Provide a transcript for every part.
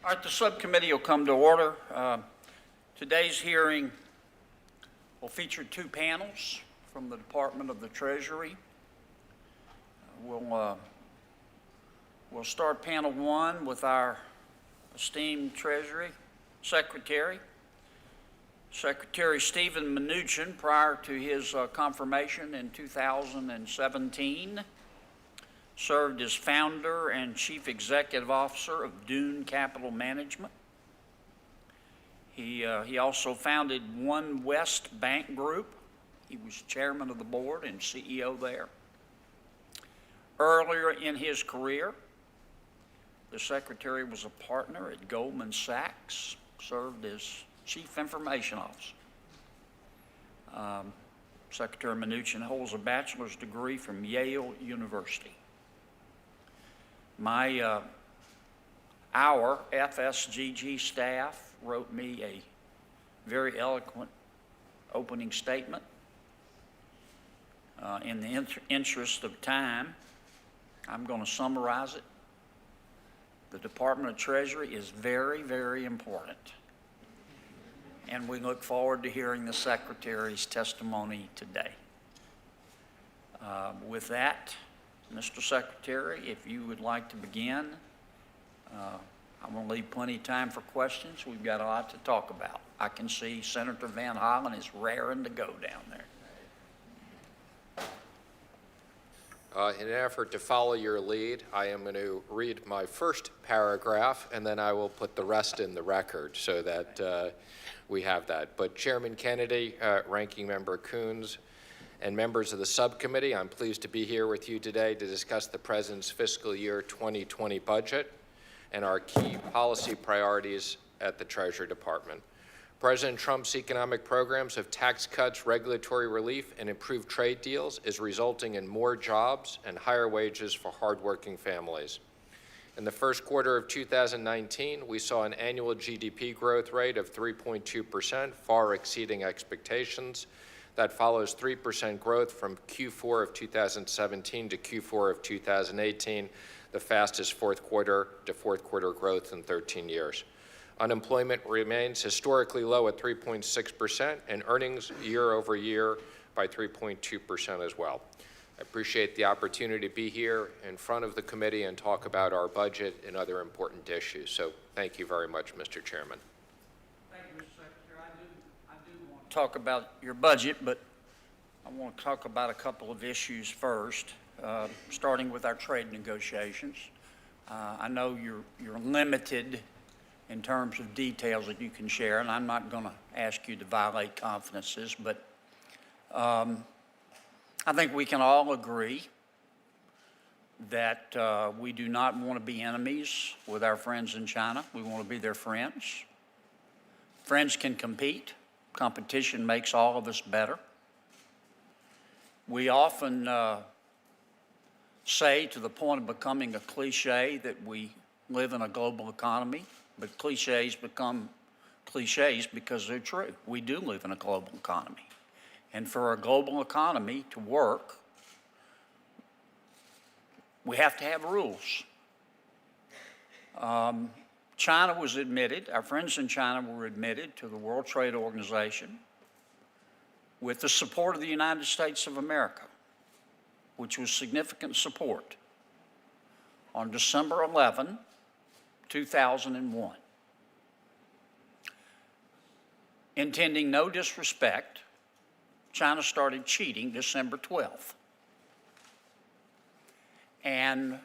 All right, the subcommittee will come to order. Today's hearing will feature two panels from the Department of the Treasury. We'll start panel one with our esteemed Treasury Secretary, Secretary Steven Mnuchin, prior to his confirmation in 2017. Served as founder and chief executive officer of Dune Capital Management. He also founded One West Bank Group. He was chairman of the board and CEO there. Earlier in his career, the secretary was a partner at Goldman Sachs, served as chief information officer. Secretary Mnuchin holds a bachelor's degree from Yale University. Our FSGG staff wrote me a very eloquent opening statement. In the interest of time, I'm going to summarize it. The Department of Treasury is very, very important. And we look forward to hearing the Secretary's testimony today. With that, Mr. Secretary, if you would like to begin, I'm going to leave plenty of time for questions. We've got a lot to talk about. I can see Senator Van Hollen is raring to go down there. In an effort to follow your lead, I am going to read my first paragraph, and then I will put the rest in the record so that we have that. But Chairman Kennedy, Ranking Member Coons, and members of the subcommittee, I'm pleased to be here with you today to discuss the President's fiscal year 2020 budget and our key policy priorities at the Treasury Department. President Trump's economic programs of tax cuts, regulatory relief, and improved trade deals is resulting in more jobs and higher wages for hardworking families. In the first quarter of 2019, we saw an annual GDP growth rate of 3.2%, far exceeding expectations. That follows 3% growth from Q4 of 2017 to Q4 of 2018, the fastest fourth quarter to fourth quarter growth in 13 years. Unemployment remains historically low at 3.6%, and earnings year over year by 3.2% as well. I appreciate the opportunity to be here in front of the committee and talk about our budget and other important issues. So thank you very much, Mr. Chairman. Talk about your budget, but I want to talk about a couple of issues first, starting with our trade negotiations. I know you're limited in terms of details that you can share, and I'm not going to ask you to violate confidences, but I think we can all agree that we do not want to be enemies with our friends in China. We want to be their friends. Friends can compete. Competition makes all of us better. We often say, to the point of becoming a cliche, that we live in a global economy, but cliches become cliches because they're true. We do live in a global economy. And for a global economy to work, we have to have rules. China was admitted, our friends in China were admitted to the World Trade Organization with the support of the United States of America, which was significant support, on December 11, 2001. Intending no disrespect, China started cheating December 12th. And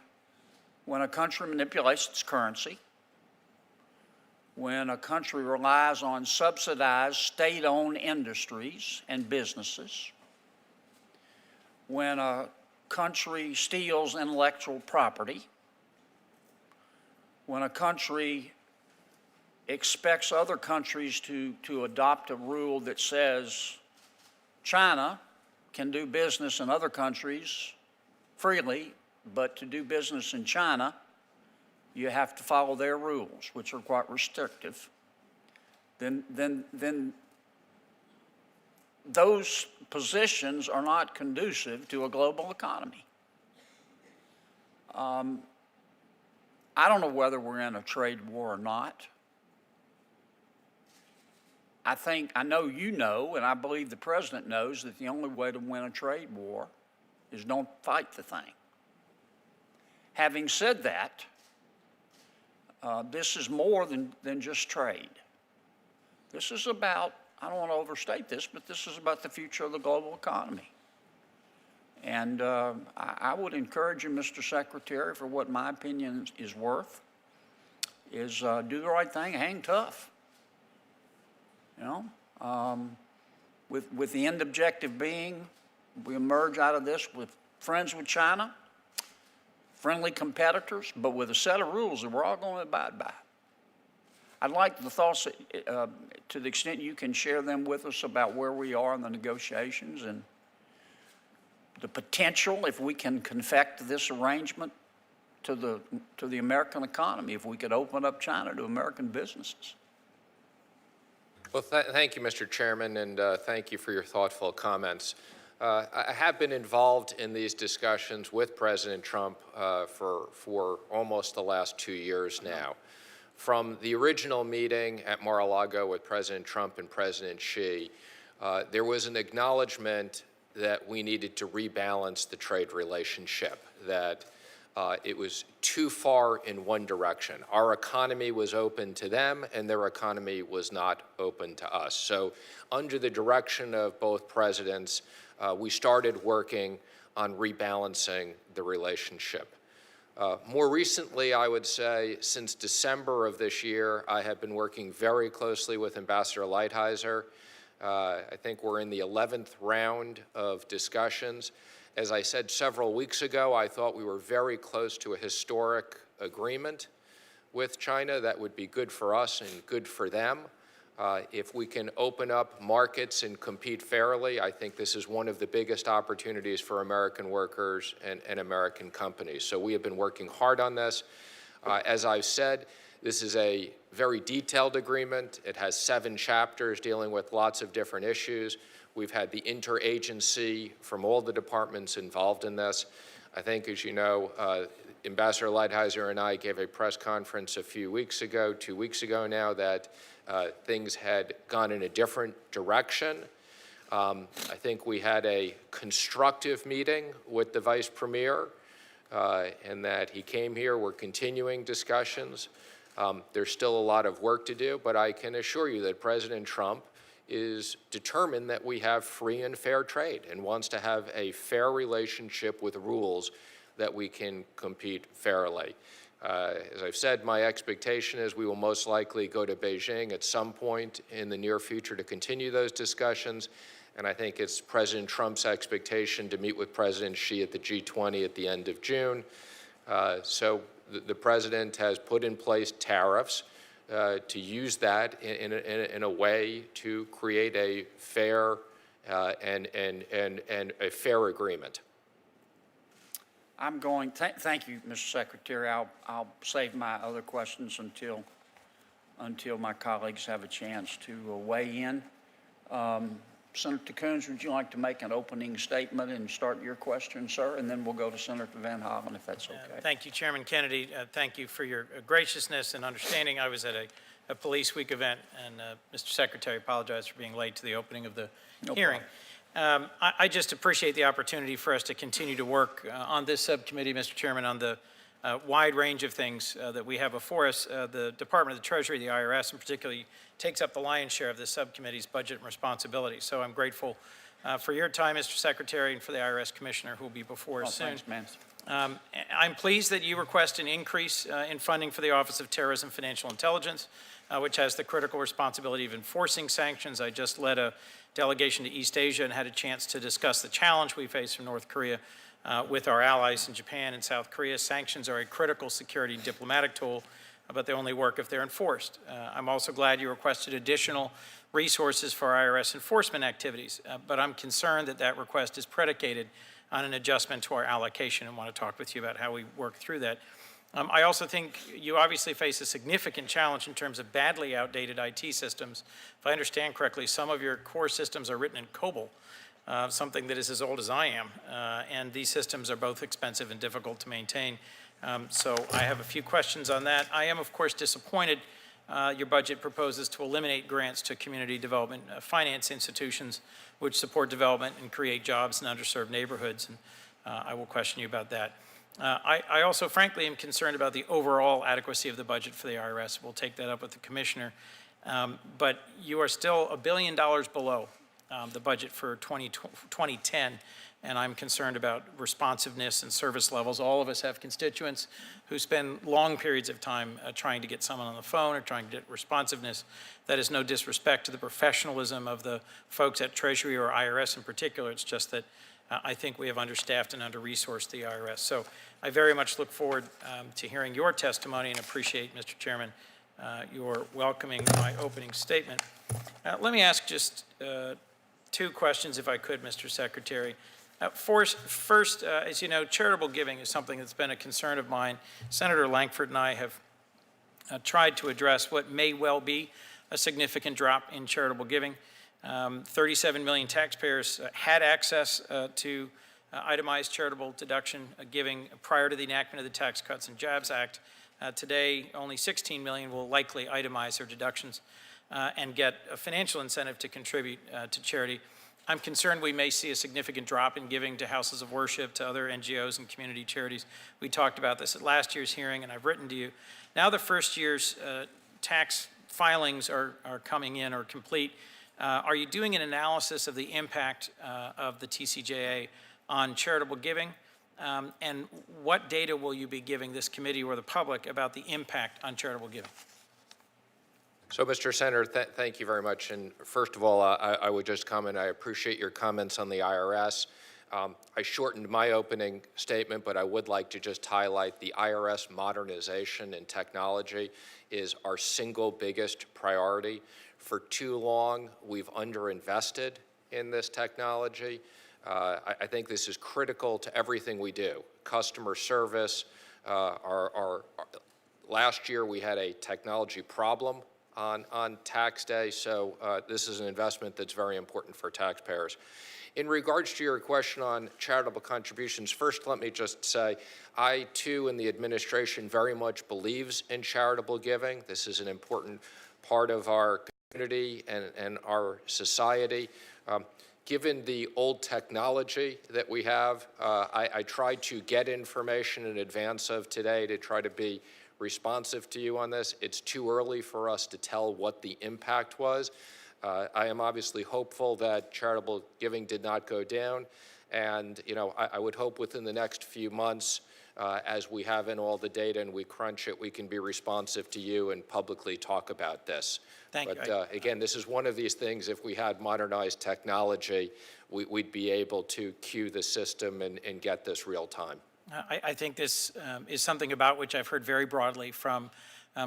when a country manipulates its currency, when a country relies on subsidized state-owned industries and businesses, when a country steals intellectual property, when a country expects other countries to adopt a rule that says China can do business in other countries freely, but to do business in China, you have to follow their rules, which are quite restrictive, then those positions are not conducive to a global economy. I don't know whether we're in a trade war or not. I know you know, and I believe the president knows, that the only way to win a trade war is don't fight the thing. Having said that, this is more than just trade. This is about, I don't want to overstate this, but this is about the future of the global economy. And I would encourage you, Mr. Secretary, for what my opinion is worth, is do the right thing, hang tough. You know, with the end objective being we emerge out of this with friends with China, friendly competitors, but with a set of rules that we're all going to abide by. I'd like the thoughts, to the extent you can share them with us, about where we are in the negotiations and the potential, if we can confect this arrangement to the American economy, if we could open up China to American businesses. Well, thank you, Mr. Chairman, and thank you for your thoughtful comments. I have been involved in these discussions with President Trump for almost the last 2 years now. From the original meeting at Mar-a-Lago with President Trump and President Xi, there was an acknowledgement that we needed to rebalance the trade relationship, that it was too far in one direction. Our economy was open to them, and their economy was not open to us. So under the direction of both presidents, we started working on rebalancing the relationship. More recently, I would say, since December of this year, I have been working very closely with Ambassador Lighthizer. I think we're in the 11th round of discussions. As I said several weeks ago, I thought we were very close to a historic agreement with China that would be good for us and good for them. If we can open up markets and compete fairly, I think this is one of the biggest opportunities for American workers and American companies. So we have been working hard on this. As I've said, this is a very detailed agreement. It has 7 chapters dealing with lots of different issues. We've had the interagency from all the departments involved in this. I think, as you know, Ambassador Lighthizer and I gave a press conference a few weeks ago, 2 weeks ago now, that things had gone in a different direction. I think we had a constructive meeting with the Vice Premier, and that he came here. We're continuing discussions. There's still a lot of work to do, but I can assure you that President Trump is determined that we have free and fair trade and wants to have a fair relationship with rules that we can compete fairly. As I've said, my expectation is we will most likely go to Beijing at some point in the near future to continue those discussions, and I think it's President Trump's expectation to meet with President Xi at the G20 at the end of June. So the president has put in place tariffs to use that in a way to create a fair and a fair agreement. Thank you, Mr. Secretary. I'll save my other questions until my colleagues have a chance to weigh in. Senator Coons, would you like to make an opening statement and start your question, sir? And then we'll go to Senator Van Hollen, if that's okay. Thank you, Chairman Kennedy. Thank you for your graciousness and understanding. I was at a Police Week event, and Mr. Secretary, apologized for being late to the opening of the hearing. I just appreciate the opportunity for us to continue to work on this subcommittee, Mr. Chairman, on the wide range of things that we have before us. The Department of the Treasury, the IRS in particular, takes up the lion's share of this subcommittee's budget and responsibility. So I'm grateful for your time, Mr. Secretary, and for the IRS Commissioner who will be before us soon. Thanks, man. I'm pleased that you request an increase in funding for the Office of Terrorism Financial Intelligence, which has the critical responsibility of enforcing sanctions. I just led a delegation to East Asia and had a chance to discuss the challenge we face from North Korea with our allies in Japan and South Korea. Sanctions are a critical security and diplomatic tool, but they only work if they're enforced. I'm also glad you requested additional resources for IRS enforcement activities, but I'm concerned that that request is predicated on an adjustment to our allocation, and want to talk with you about how we work through that. I also think you obviously face a significant challenge in terms of badly outdated IT systems. If I understand correctly, some of your core systems are written in COBOL, something that is as old as I am, and these systems are both expensive and difficult to maintain. So I have a few questions on that. I am, of course, disappointed your budget proposes to eliminate grants to community development finance institutions which support development and create jobs in underserved neighborhoods, and I will question you about that. I also, frankly, am concerned about the overall adequacy of the budget for the IRS. We'll take that up with the Commissioner. But you are still $1 billion below the budget for 2010, and I'm concerned about responsiveness and service levels. All of us have constituents who spend long periods of time trying to get someone on the phone or trying to get responsiveness. That is no disrespect to the professionalism of the folks at Treasury or IRS in particular. It's just that I think we have understaffed and under-resourced the IRS. So I very much look forward to hearing your testimony and appreciate, Mr. Chairman, your welcoming my opening statement. Let me ask just two questions, if I could, Mr. Secretary. First, as you know, charitable giving is something that's been a concern of mine. Senator Lankford and I have tried to address what may well be a significant drop in charitable giving. 37 million taxpayers had access to itemized charitable deduction giving prior to the enactment of the Tax Cuts and Jobs Act. Today, only 16 million will likely itemize their deductions and get a financial incentive to contribute to charity. I'm concerned we may see a significant drop in giving to houses of worship, to other NGOs and community charities. We talked about this at last year's hearing, and I've written to you. Now the first year's tax filings are coming in or complete. Are you doing an analysis of the impact of the TCJA on charitable giving? And what data will you be giving this committee or the public about the impact on charitable giving? So, Mr. Senator, thank you very much. And first of all, I would just comment, I appreciate your comments on the IRS. I shortened my opening statement, but I would like to just highlight the IRS modernization and technology is our single biggest priority. For too long, we've underinvested in this technology. I think this is critical to everything we do. Customer service, last year we had a technology problem on tax day, so this is an investment that's very important for taxpayers. In regards to your question on charitable contributions, first let me just say, I too and the administration very much believes in charitable giving. This is an important part of our community and our society. Given the old technology that we have, I tried to get information in advance of today to try to be responsive to you on this. It's too early for us to tell what the impact was. I am obviously hopeful that charitable giving did not go down, and I would hope within the next few months, as we have in all the data and we crunch it, we can be responsive to you and publicly talk about this. Thank you. But again, this is one of these things, if we had modernized technology, we'd be able to cue the system and get this real time. I think this is something about which I've heard very broadly from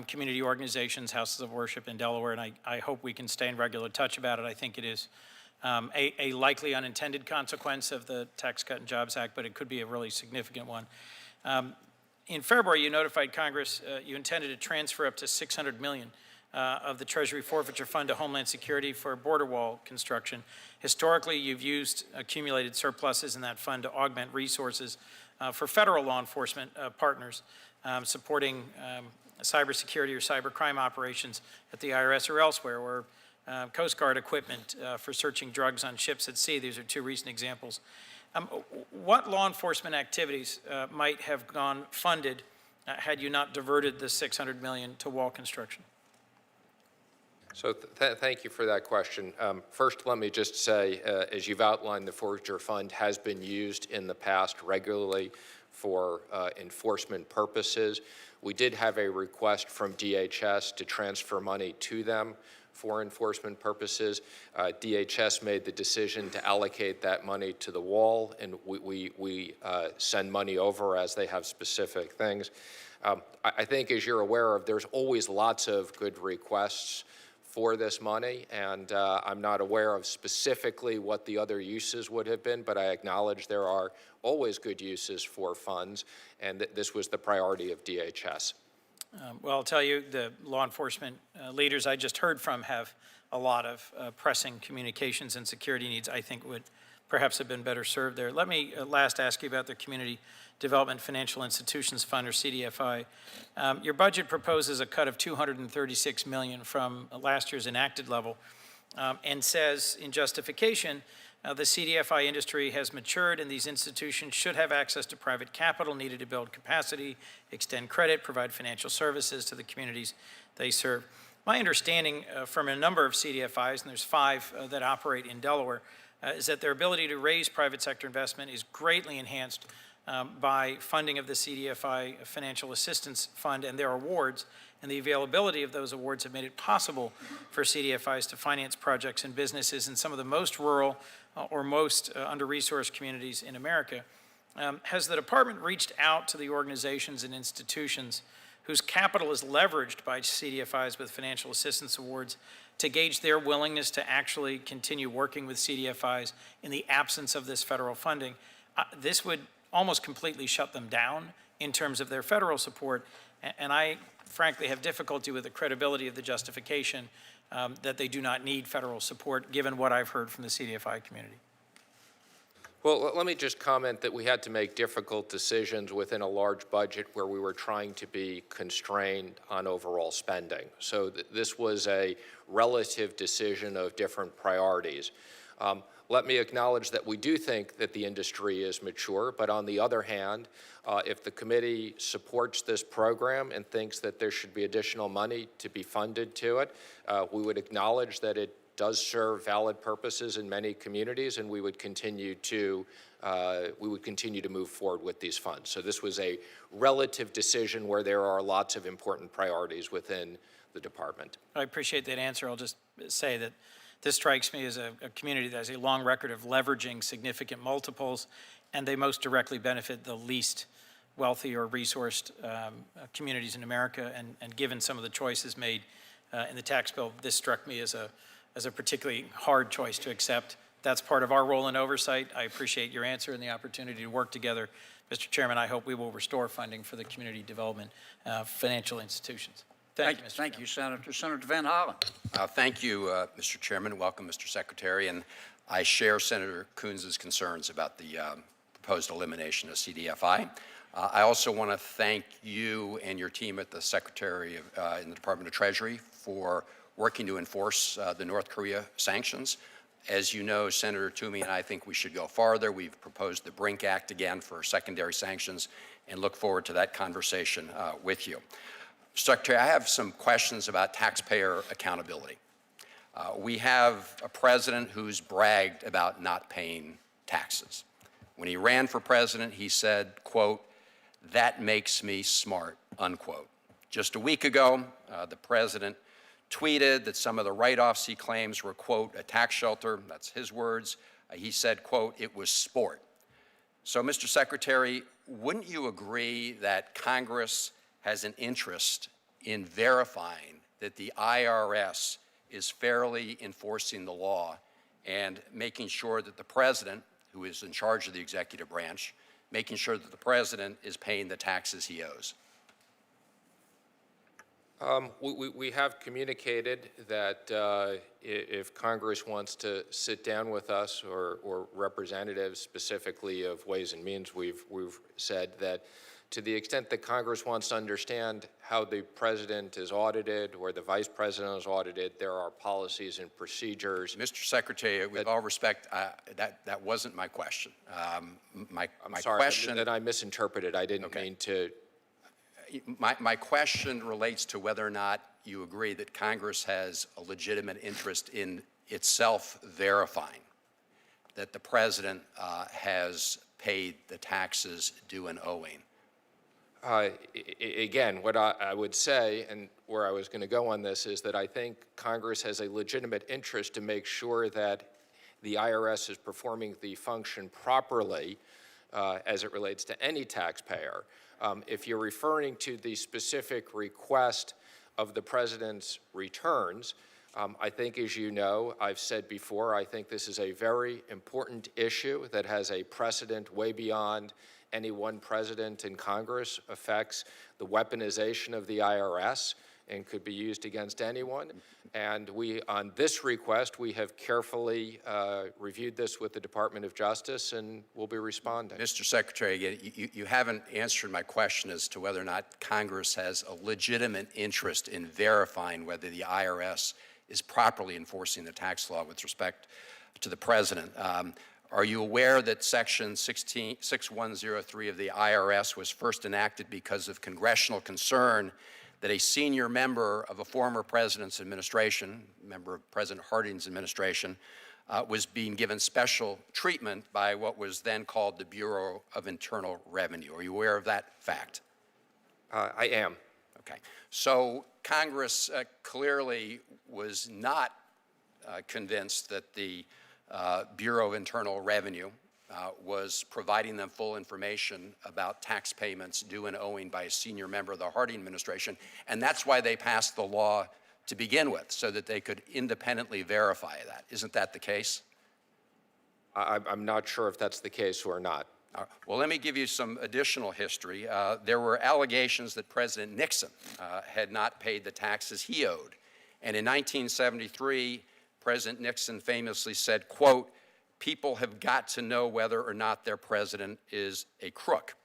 community organizations, houses of worship in Delaware, and I hope we can stay in regular touch about it. I think it is a likely unintended consequence of the Tax Cut and Jobs Act, but it could be a really significant one. In February, you notified Congress you intended to transfer up to $600 million of the Treasury Forfeiture Fund to Homeland Security for border wall construction. Historically, you've used accumulated surpluses in that fund to augment resources for federal law enforcement partners supporting cybersecurity or cybercrime operations at the IRS or elsewhere, or Coast Guard equipment for searching drugs on ships at sea. These are two recent examples. What law enforcement activities might have gone funded had you not diverted the $600 million to wall construction? So thank you for that question. First, let me just say, as you've outlined, the Forfeiture Fund has been used in the past regularly for enforcement purposes. We did have a request from DHS to transfer money to them for enforcement purposes. DHS made the decision to allocate that money to the wall, and we send money over as they have specific things. I think, as you're aware of, there's always lots of good requests for this money, and I'm not aware of specifically what the other uses would have been, but I acknowledge there are always good uses for funds, and this was the priority of DHS. Well, I'll tell you, the law enforcement leaders I just heard from have a lot of pressing communications and security needs I think would perhaps have been better served there. Let me last ask you about the Community Development Financial Institutions Fund, or CDFI. Your budget proposes a cut of $236 million from last year's enacted level, and says in justification, the CDFI industry has matured and these institutions should have access to private capital needed to build capacity, extend credit, provide financial services to the communities they serve. My understanding from a number of CDFIs, and there's 5 that operate in Delaware, is that their ability to raise private sector investment is greatly enhanced by funding of the CDFI Financial Assistance Fund and their awards, and the availability of those awards have made it possible for CDFIs to finance projects and businesses in some of the most rural or most under-resourced communities in America. Has the department reached out to the organizations and institutions whose capital is leveraged by CDFIs with financial assistance awards to gauge their willingness to actually continue working with CDFIs in the absence of this federal funding? This would almost completely shut them down in terms of their federal support, and I frankly have difficulty with the credibility of the justification that they do not need federal support, given what I've heard from the CDFI community. Well, let me just comment that we had to make difficult decisions within a large budget where we were trying to be constrained on overall spending. So this was a relative decision of different priorities. Let me acknowledge that we do think that the industry is mature, but on the other hand, if the committee supports this program and thinks that there should be additional money to be funded to it, we would acknowledge that it does serve valid purposes in many communities, and we would continue to move forward with these funds. So this was a relative decision where there are lots of important priorities within the department. I appreciate that answer. I'll just say that this strikes me as a community that has a long record of leveraging significant multiples, and they most directly benefit the least wealthy or resourced communities in America. And given some of the choices made in the tax bill, this struck me as a particularly hard choice to accept. That's part of our role in oversight. I appreciate your answer and the opportunity to work together. Mr. Chairman, I hope we will restore funding for the community development financial institutions. Thank you, Mr. Thank you, Senator. Senator Van Hollen. Thank you, Mr. Chairman. Welcome, Mr. Secretary. And I share Senator Coons' concerns about the proposed elimination of CDFI. I also want to thank you and your team at the Secretary in the Department of Treasury for working to enforce the North Korea sanctions. As you know, Senator Toomey and I think we should go farther. We've proposed the Brink Act again for secondary sanctions and look forward to that conversation with you. Secretary, I have some questions about taxpayer accountability. We have a president who's bragged about not paying taxes. When he ran for president, he said, quote, "That makes me smart," unquote. Just a week ago, the president tweeted that some of the write-offs he claims were, quote, "a tax shelter." That's his words. He said, quote, "It was sport." So, Mr. Secretary, wouldn't you agree that Congress has an interest in verifying that the IRS is fairly enforcing the law and making sure that the president, who is in charge of the executive branch, making sure that the president is paying the taxes he owes? We have communicated that if Congress wants to sit down with us or representatives specifically of Ways and Means, we've said that to the extent that Congress wants to understand how the president is audited or the vice president is audited, there are policies and procedures. Mr. Secretary, with all respect, that wasn't my question. My sorry, question that I misinterpreted. I didn't mean to. My question relates to whether or not you agree that Congress has a legitimate interest in itself verifying that the president has paid the taxes due and owing. Again, what I would say, and where I was going to go on this, is that I think Congress has a legitimate interest to make sure that the IRS is performing the function properly as it relates to any taxpayer. If you're referring to the specific request of the president's returns, I think, as you know, I've said before, I think this is a very important issue that has a precedent way beyond any one president in Congress, affects the weaponization of the IRS and could be used against anyone. And we, on this request, we have carefully reviewed this with the Department of Justice and will be responding. Mr. Secretary, you haven't answered my question as to whether or not Congress has a legitimate interest in verifying whether the IRS is properly enforcing the tax law with respect to the president. Are you aware that Section 6103 of the IRS was first enacted because of congressional concern that a senior member of a former president's administration, member of President Harding's administration, was being given special treatment by what was then called the Bureau of Internal Revenue? Are you aware of that fact? I am. Okay. So Congress clearly was not convinced that the Bureau of Internal Revenue was providing them full information about tax payments due and owing by a senior member of the Harding administration, and that's why they passed the law to begin with, so that they could independently verify that. Isn't that the case? I'm not sure if that's the case or not. Well, let me give you some additional history. There were allegations that President Nixon had not paid the taxes he owed. And in 1973, President Nixon famously said, quote, "People have got to know whether or not their president is a crook."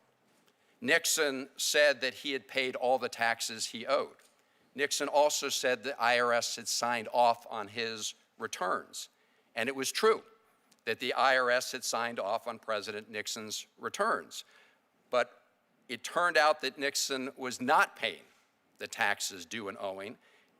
Nixon said that he had paid all the taxes he owed. Nixon also said the IRS had signed off on his returns. And it was true that the IRS had signed off on President Nixon's returns. But it turned out that Nixon was not paying the taxes due and owing,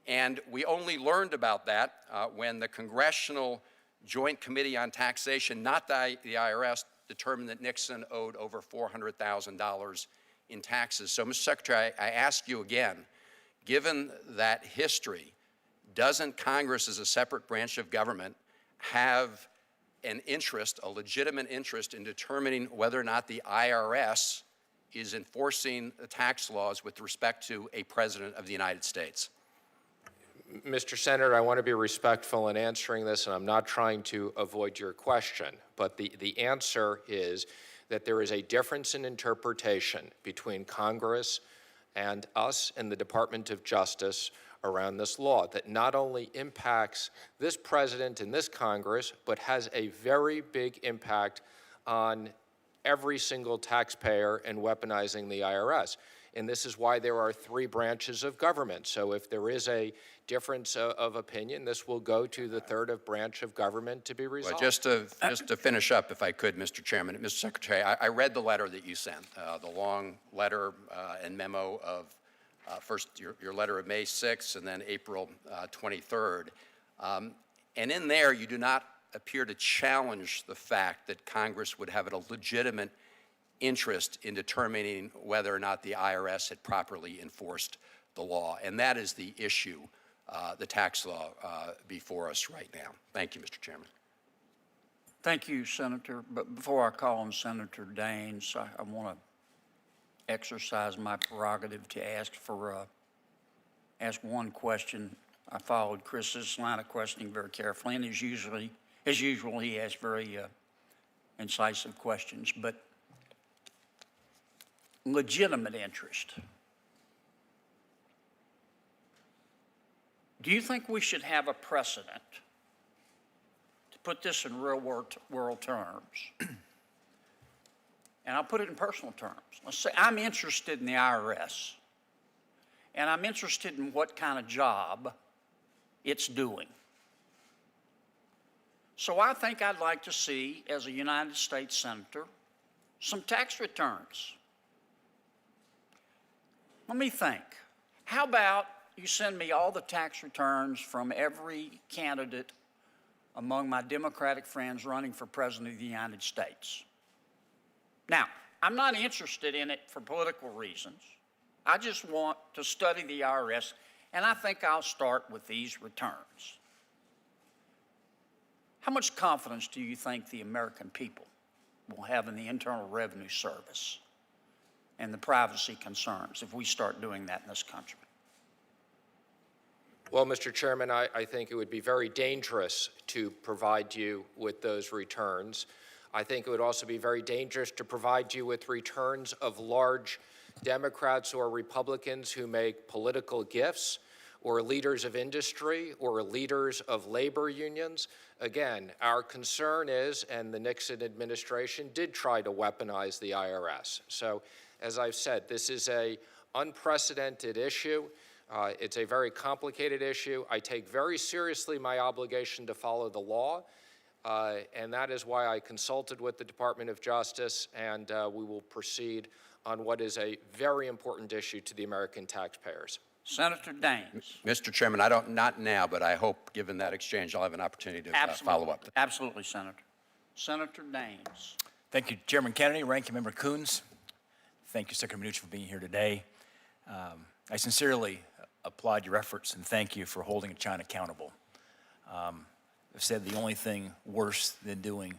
and we only learned about that when the Congressional Joint Committee on Taxation, not the IRS, determined that Nixon owed over $400,000 in taxes. So, Mr. Secretary, I ask you again, given that history, doesn't Congress as a separate branch of government have an interest, a legitimate interest in determining whether or not the IRS is enforcing the tax laws with respect to a president of the United States? Mr. Senator, I want to be respectful in answering this, and I'm not trying to avoid your question, but the answer is that there is a difference in interpretation between Congress and us and the Department of Justice around this law that not only impacts this president and this Congress, but has a very big impact on every single taxpayer in weaponizing the IRS. And this is why there are three branches of government. So if there is a difference of opinion, this will go to the third branch of government to be resolved. Well, just to finish up, if I could, Mr. Chairman, Mr. Secretary, I read the letter that you sent, the long letter and memo of first your letter of May 6th and then April 23rd. And in there, you do not appear to challenge the fact that Congress would have a legitimate interest in determining whether or not the IRS had properly enforced the law. And that is the issue, the tax law before us right now. Thank you, Mr. Chairman. Thank you, Senator. But before I call on Senator Daines, I want to exercise my prerogative to ask one question. I followed Chris's line of questioning very carefully, and as usual, he asked very incisive questions. But legitimate interest. Do you think we should have a precedent, to put this in real world terms, and I'll put it in personal terms. Let's say I'm interested in the IRS, and I'm interested in what kind of job it's doing. So I think I'd like to see, as a United States Senator, some tax returns. Let me think. How about you send me all the tax returns from every candidate among my Democratic friends running for President of the United States? Now, I'm not interested in it for political reasons. I just want to study the IRS, and I think I'll start with these returns. How much confidence do you think the American people will have in the Internal Revenue Service and the privacy concerns if we start doing that in this country? Well, Mr. Chairman, I think it would be very dangerous to provide you with those returns. I think it would also be very dangerous to provide you with returns of large Democrats or Republicans who make political gifts. or leaders of industry or leaders of labor unions. Again, our concern is, and the Nixon administration did try to weaponize the IRS. So, as I've said, this is an unprecedented issue. It's a very complicated issue. I take very seriously my obligation to follow the law, and that is why I consulted with the Department of Justice, and we will proceed on what is a very important issue to the American taxpayers. Senator Daines. Mr. Chairman, not now, but I hope, given that exchange, I'll have an opportunity to follow up. Absolutely, Senator. Senator Daines. Thank you, Chairman Kennedy, Ranking Member Coons. Thank you, Secretary Mnuchin, for being here today. I sincerely applaud your efforts and thank you for holding China accountable. I've said the only thing worse than doing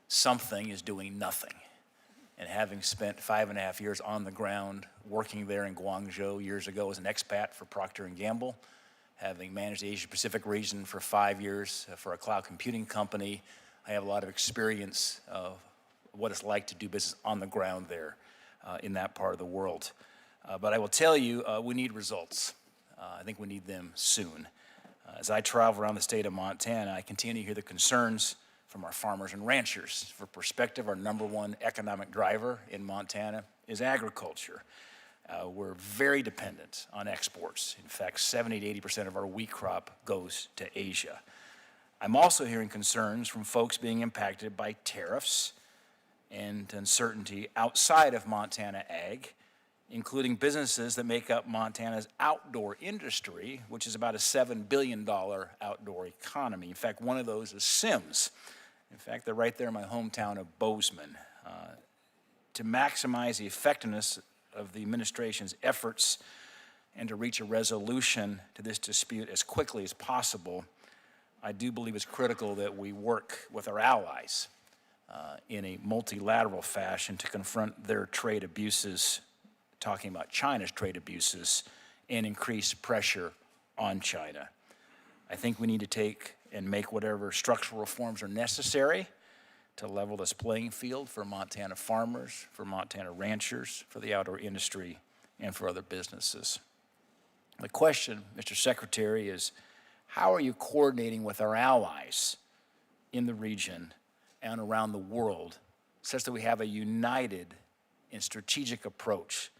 something is doing nothing. And having spent 5.5 years on the ground working there in Guangzhou years ago as an expat for Procter & Gamble, having managed the Asia-Pacific region for 5 years for a cloud computing company, I have a lot of experience of what it's like to do business on the ground there in that part of the world. But I will tell you, we need results. I think we need them soon. As I travel around the state of Montana, I continue to hear the concerns from our farmers and ranchers. For perspective, our #1 economic driver in Montana is agriculture. We're very dependent on exports. In fact, 70 to 80% of our wheat crop goes to Asia. I'm also hearing concerns from folks being impacted by tariffs and uncertainty outside of Montana ag, including businesses that make up Montana's outdoor industry, which is about a $7 billion outdoor economy. In fact, one of those is Sims. In fact, they're right there in my hometown of Bozeman. To maximize the effectiveness of the administration's efforts and to reach a resolution to this dispute as quickly as possible, I do believe it's critical that we work with our allies in a multilateral fashion to confront their trade abuses, talking about China's trade abuses, and increase pressure on China. I think we need to take and make whatever structural reforms are necessary to level this playing field for Montana farmers, for Montana ranchers, for the outdoor industry, and for other businesses. The question, Mr. Secretary, is how are you coordinating with our allies in the region and around the world such that we have a united and strategic approach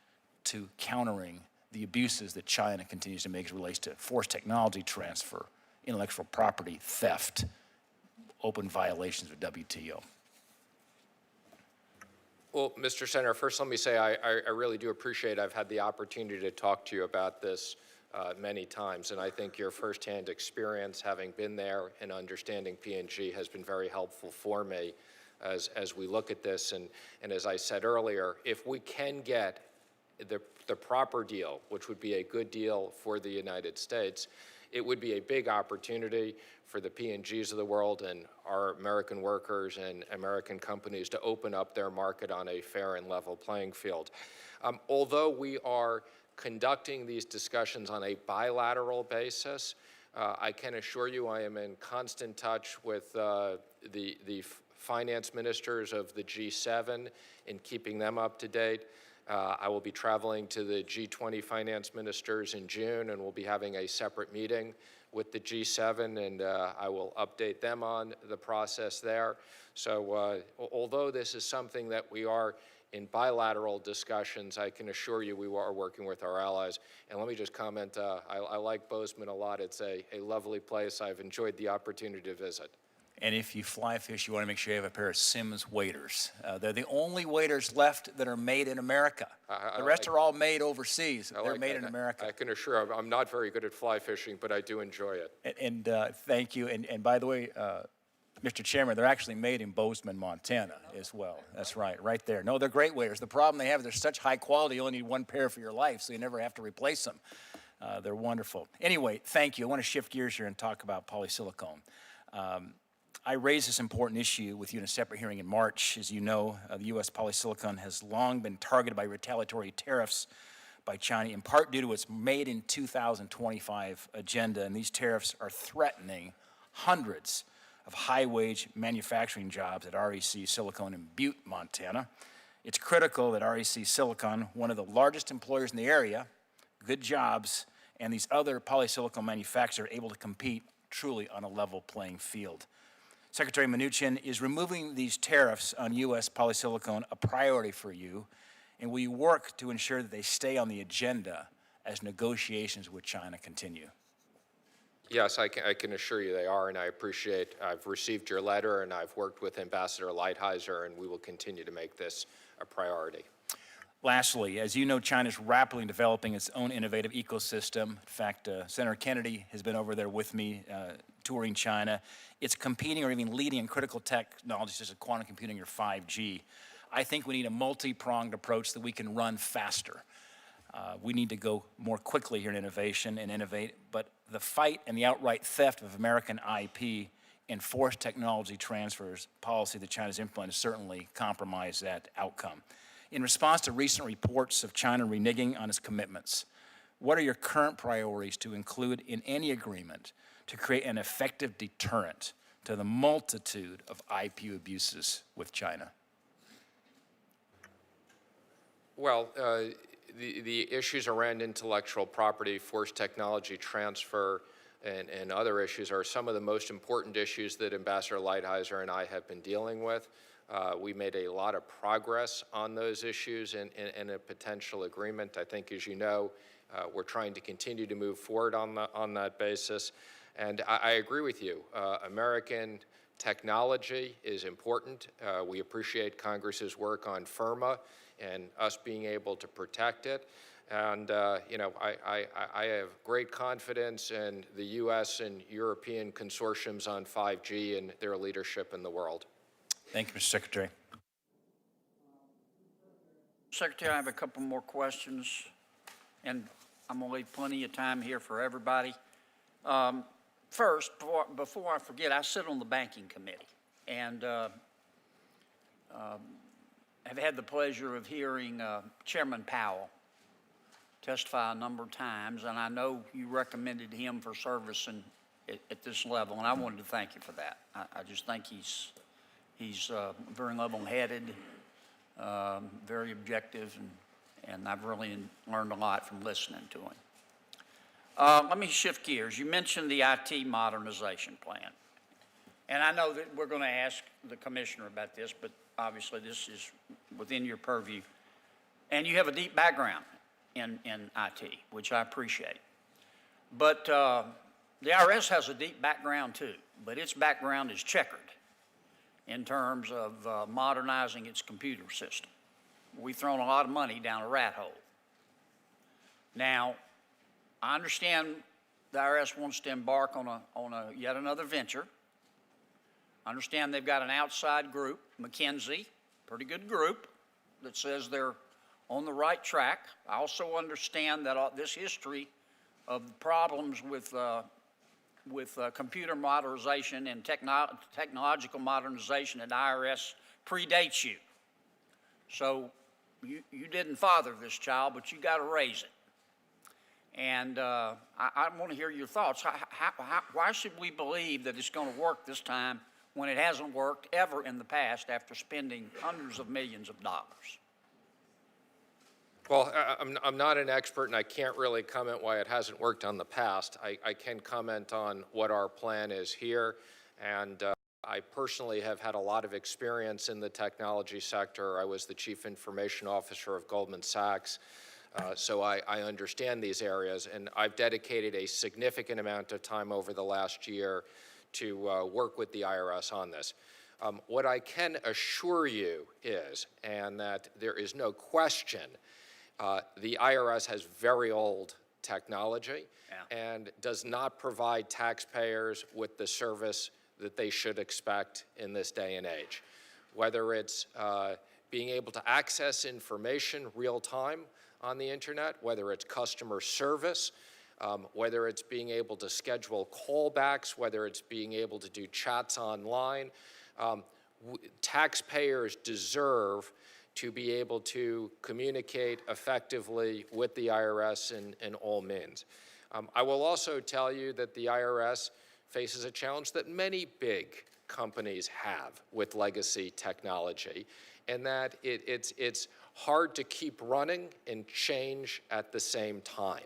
to countering the abuses that China continues to make as it relates to forced technology transfer, intellectual property theft, open violations of WTO? Well, Mr. Senator, first let me say I really do appreciate I've had the opportunity to talk to you about this many times, and I think your firsthand experience, having been there and understanding P&G, has been very helpful for me as we look at this. And as I said earlier, if we can get the proper deal, which would be a good deal for the United States, it would be a big opportunity for the P&Gs of the world and our American workers and American companies to open up their market on a fair and level playing field. Although we are conducting these discussions on a bilateral basis, I can assure you I am in constant touch with the finance ministers of the G7 in keeping them up to date. I will be traveling to the G20 finance ministers in June, and we'll be having a separate meeting with the G7, and I will update them on the process there. So although this is something that we are in bilateral discussions, I can assure you we are working with our allies. And let me just comment, I like Bozeman a lot. It's a lovely place. I've enjoyed the opportunity to visit. And if you fly fish, you want to make sure you have a pair of Sims waders. They're the only waders left that are made in America. The rest are all made overseas. They're made in America. I can assure I'm not very good at fly fishing, but I do enjoy it. And thank you. And by the way, Mr. Chairman, they're actually made in Bozeman, Montana as well. That's right there. No, they're great waders. The problem they have is they're such high quality, you only need one pair for your life, so you never have to replace them. They're wonderful. Anyway, thank you. I want to shift gears here and talk about polysilicon. I raised this important issue with you in a separate hearing in March. As you know, the U.S. polysilicon has long been targeted by retaliatory tariffs by China, in part due to its Made in 2025 agenda, and these tariffs are threatening hundreds of high-wage manufacturing jobs at REC Silicon in Butte, Montana. It's critical that REC Silicon, one of the largest employers in the area, good jobs, and these other polysilicon manufacturers are able to compete truly on a level playing field. Secretary Mnuchin, is removing these tariffs on U.S. polysilicon a priority for you, and will you work to ensure that they stay on the agenda as negotiations with China continue? Yes, I can assure you they are, and I appreciate, I've received your letter, and I've worked with Ambassador Lighthizer, and we will continue to make this a priority. Lastly, as you know, China is rapidly developing its own innovative ecosystem. In fact, Senator Kennedy has been over there with me touring China. It's competing or even leading in critical technologies such as quantum computing or 5G. I think we need a multi-pronged approach that we can run faster. We need to go more quickly here in innovation and innovate, but the fight and the outright theft of American IP and forced technology transfers policy that China's implemented certainly compromise that outcome. In response to recent reports of China reneging on its commitments, what are your current priorities to include in any agreement to create an effective deterrent to the multitude of IP abuses with China? Well, the issues around intellectual property, forced technology transfer, and other issues are some of the most important issues that Ambassador Lighthizer and I have been dealing with. We made a lot of progress on those issues in a potential agreement. I think, as you know, we're trying to continue to move forward on that basis. And I agree with you. American technology is important. We appreciate Congress's work on FIRMA and us being able to protect it. And, you know, I have great confidence in the U.S. and European consortiums on 5G and their leadership in the world. Thank you, Mr. Secretary. Secretary, I have a couple more questions, and I'm going to leave plenty of time here for everybody. First, before I forget, I sit on the Banking Committee, and have had the pleasure of hearing Chairman Powell testify a number of times, and I know you recommended him for service at this level, and I wanted to thank you for that. I just think he's very level-headed, very objective, and I've really learned a lot from listening to him. Let me shift gears. You mentioned the IT modernization plan, and I know that we're going to ask the commissioner about this, but obviously this is within your purview, and you have a deep background in IT, which I appreciate. But the IRS has a deep background too, but its background is checkered in terms of modernizing its computer system. We've thrown a lot of money down a rat hole. Now, I understand the IRS wants to embark on yet another venture. I understand they've got an outside group, McKinsey, pretty good group, that says they're on the right track. I also understand that this history of problems with computer modernization and technological modernization at IRS predates you. So you didn't father this child, but you got to raise it. And I want to hear your thoughts. Why should we believe that it's going to work this time when it hasn't worked ever in the past after spending hundreds of millions of dollars? Well, I'm not an expert, and I can't really comment why it hasn't worked on the past. I can comment on what our plan is here, and I personally have had a lot of experience in the technology sector. I was the Chief Information Officer of Goldman Sachs, so I understand these areas, and I've dedicated a significant amount of time over the last year to work with the IRS on this. What I can assure you is, and that there is no question, the IRS has very old technology and does not provide taxpayers with the service that they should expect in this day and age. Whether it's being able to access information real time on the internet, whether it's customer service, whether it's being able to schedule callbacks, whether it's being able to do chats online, taxpayers deserve to be able to communicate effectively with the IRS in all means. I will also tell you that the IRS faces a challenge that many big companies have with legacy technology, and that it's hard to keep running and change at the same time.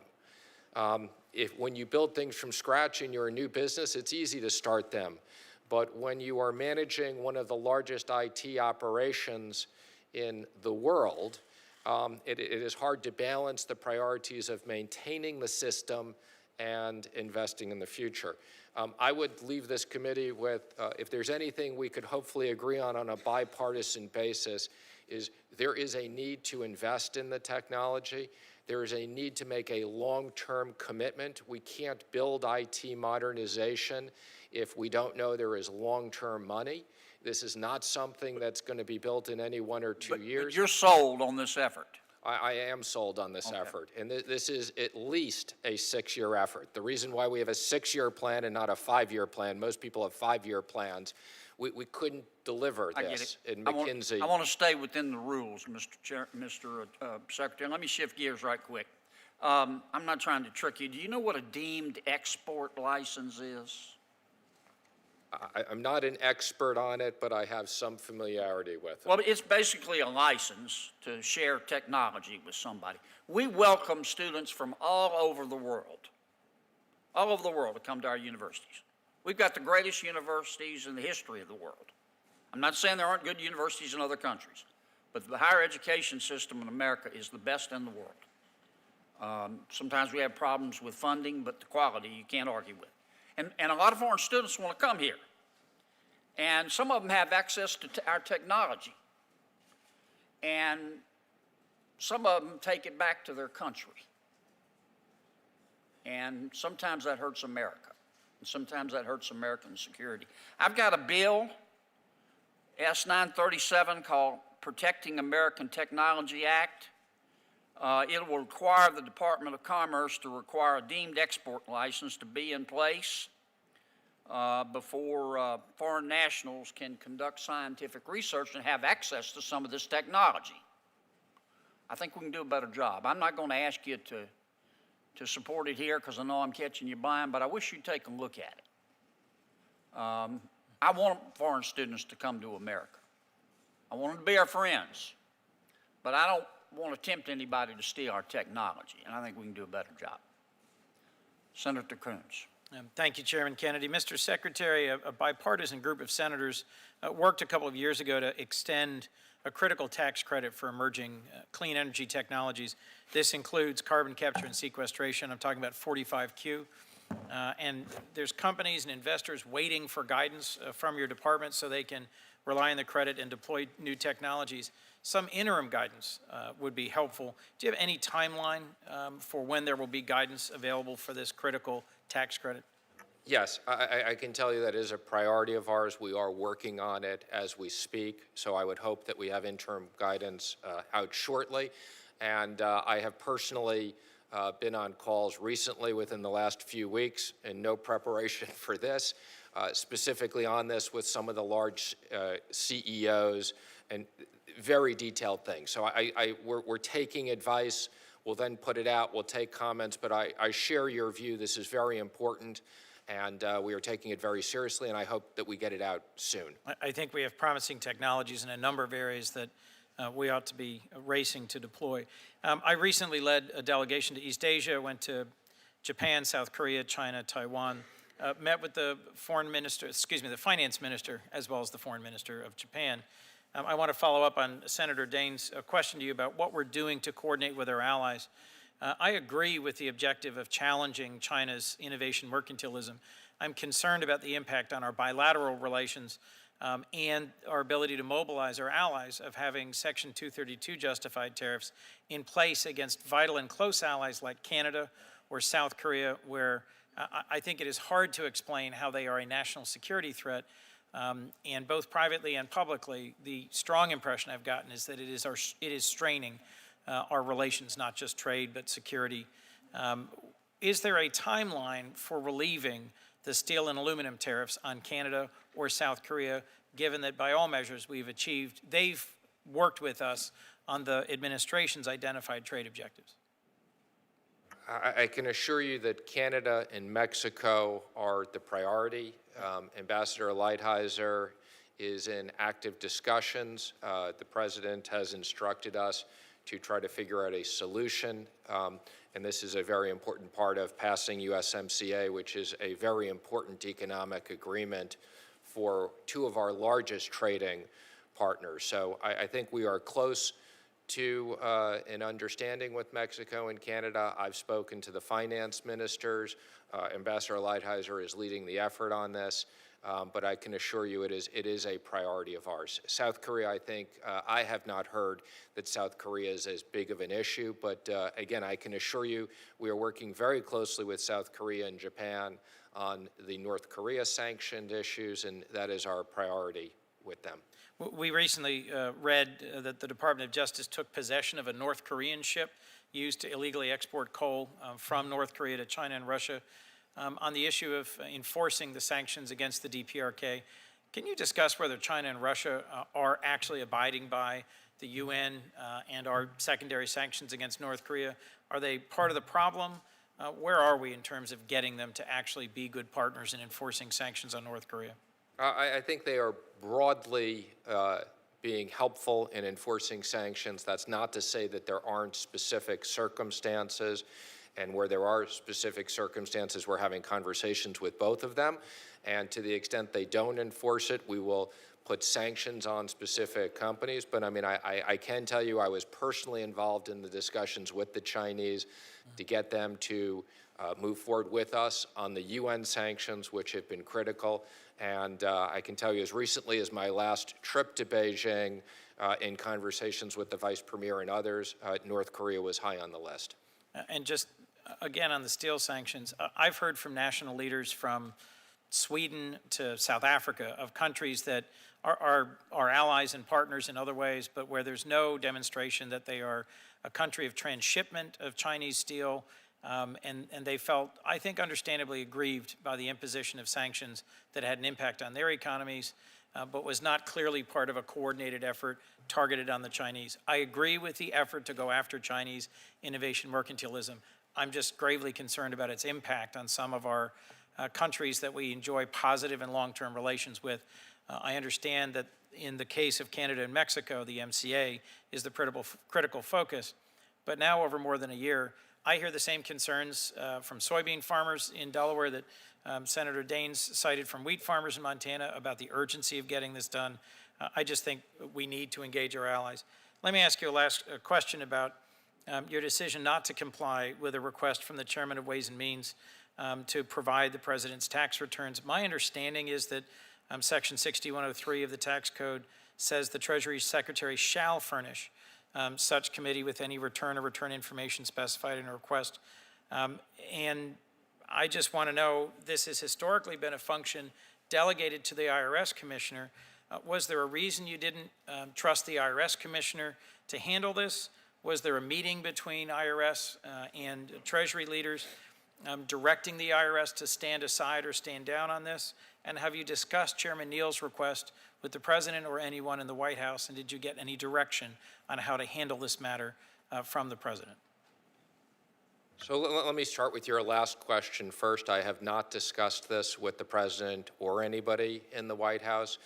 When you build things from scratch and you're a new business, it's easy to start them. But when you are managing one of the largest IT operations in the world, it is hard to balance the priorities of maintaining the system and investing in the future. I would leave this committee with, if there's anything we could hopefully agree on a bipartisan basis, is there is a need to invest in the technology. There is a need to make a long-term commitment. We can't build IT modernization if we don't know there is long-term money. This is not something that's going to be built in any 1 or 2 years. But you're sold on this effort. I am sold on this Okay. effort, and this is at least a 6-year effort. The reason why we have a 6-year plan and not a 5-year plan, most people have 5-year plans, we couldn't deliver I get this. it. And McKinsey. I want to stay within the rules, Mr. Secretary. Let me shift gears right quick. I'm not trying to trick you. Do you know what a deemed export license is? I'm not an expert on it, but I have some familiarity with it. Well, it's basically a license to share technology with somebody. We welcome students from all over the world to come to our universities. We've got the greatest universities in the history of the world. I'm not saying there aren't good universities in other countries, but the higher education system in America is the best in the world. Sometimes we have problems with funding, but the quality you can't argue with. And a lot of foreign students want to come here. And some of them have access to our technology. And some of them take it back to their country. And sometimes that hurts America. And sometimes that hurts American security. I've got a bill, S-937, called Protecting American Technology Act. It will require the Department of Commerce to require a deemed export license to be in place before foreign nationals can conduct scientific research and have access to some of this technology. I think we can do a better job. I'm not going to ask you to support it here because I know I'm catching you blind, but I wish you'd take a look at it. I want foreign students to come to America. I want them to be our friends, but I don't want to tempt anybody to steal our technology, and I think we can do a better job. Senator Coons. Thank you, Chairman Kennedy. Mr. Secretary, a bipartisan group of senators worked a couple of years ago to extend a critical tax credit for emerging clean energy technologies. This includes carbon capture and sequestration. I'm talking about 45Q. And there's companies and investors waiting for guidance from your department so they can rely on the credit and deploy new technologies. Some interim guidance would be helpful. Do you have any timeline for when there will be guidance available for this critical tax credit? Yes, I can tell you that is a priority of ours. We are working on it as we speak, so I would hope that we have interim guidance out shortly. And I have personally been on calls recently within the last few weeks in no preparation for this, specifically on this with some of the large CEOs and very detailed things. So we're taking advice. We'll then put it out. We'll take comments. But I share your view. This is very important. And we are taking it very seriously, and I hope that we get it out soon. I think we have promising technologies in a number of areas that we ought to be racing to deploy. I recently led a delegation to East Asia, went to Japan, South Korea, China, Taiwan, met with the the finance minister, as well as the foreign minister of Japan. I want to follow up on Senator Daines' question to you about what we're doing to coordinate with our allies. I agree with the objective of challenging China's innovation mercantilism. I'm concerned about the impact on our bilateral relations and our ability to mobilize our allies of having Section 232 justified tariffs in place against vital and close allies like Canada or South Korea, where I think it is hard to explain how they are a national security threat. And both privately and publicly, the strong impression I've gotten is that it is straining our relations, not just trade, but security. Is there a timeline for relieving the steel and aluminum tariffs on Canada or South Korea, given that by all measures they've worked with us on the administration's identified trade objectives? I can assure you that Canada and Mexico are the priority. Ambassador Lighthizer is in active discussions. The president has instructed us to try to figure out a solution. and this is a very important part of passing USMCA, which is a very important economic agreement for two of our largest trading partners. So I think we are close to an understanding with Mexico and Canada. I've spoken to the finance ministers. Ambassador Lighthizer is leading the effort on this, but I can assure you it is a priority of ours. South Korea, I think, I have not heard that South Korea is as big of an issue, but again, I can assure you we are working very closely with South Korea and Japan on the North Korea sanctioned issues, and that is our priority with them. We recently read that the Department of Justice took possession of a North Korean ship used to illegally export coal from North Korea to China and Russia. On the issue of enforcing the sanctions against the DPRK, can you discuss whether China and Russia are actually abiding by the UN and our secondary sanctions against North Korea? Are they part of the problem? Where are we in terms of getting them to actually be good partners in enforcing sanctions on North Korea? I think they are broadly being helpful in enforcing sanctions. That's not to say that there aren't specific circumstances, and where there are specific circumstances, we're having conversations with both of them. And to the extent they don't enforce it, we will put sanctions on specific companies. But I mean, I can tell you I was personally involved in the discussions with the Chinese to get them to move forward with us on the UN sanctions, which have been critical. And I can tell you as recently as my last trip to Beijing, in conversations with the Vice Premier and others, North Korea was high on the list. And just again on the steel sanctions, I've heard from national leaders from Sweden to South Africa of countries that are allies and partners in other ways, but where there's no demonstration that they are a country of transshipment of Chinese steel. And they felt, I think understandably, aggrieved by the imposition of sanctions that had an impact on their economies, but was not clearly part of a coordinated effort targeted on the Chinese. I agree with the effort to go after Chinese innovation mercantilism. I'm just gravely concerned about its impact on some of our countries that we enjoy positive and long-term relations with. I understand that in the case of Canada and Mexico, the MCA is the critical focus, but now over more than a year, I hear the same concerns from soybean farmers in Delaware that Senator Daines cited from wheat farmers in Montana about the urgency of getting this done. I just think we need to engage our allies. Let me ask you a last question about your decision not to comply with a request from the Chairman of Ways and Means to provide the President's tax returns. My understanding is that Section 6103 of the tax code says the Treasury Secretary shall furnish such committee with any return or return information specified in a request. And I just want to know, this has historically been a function delegated to the IRS Commissioner. Was there a reason you didn't trust the IRS Commissioner to handle this? Was there a meeting between IRS and Treasury leaders directing the IRS to stand aside or stand down on this? And have you discussed Chairman Neal's request with the President or anyone in the White House, and did you get any direction on how to handle this matter from the President? So let me start with your last question first. I have not discussed this with the President or anybody in the White House.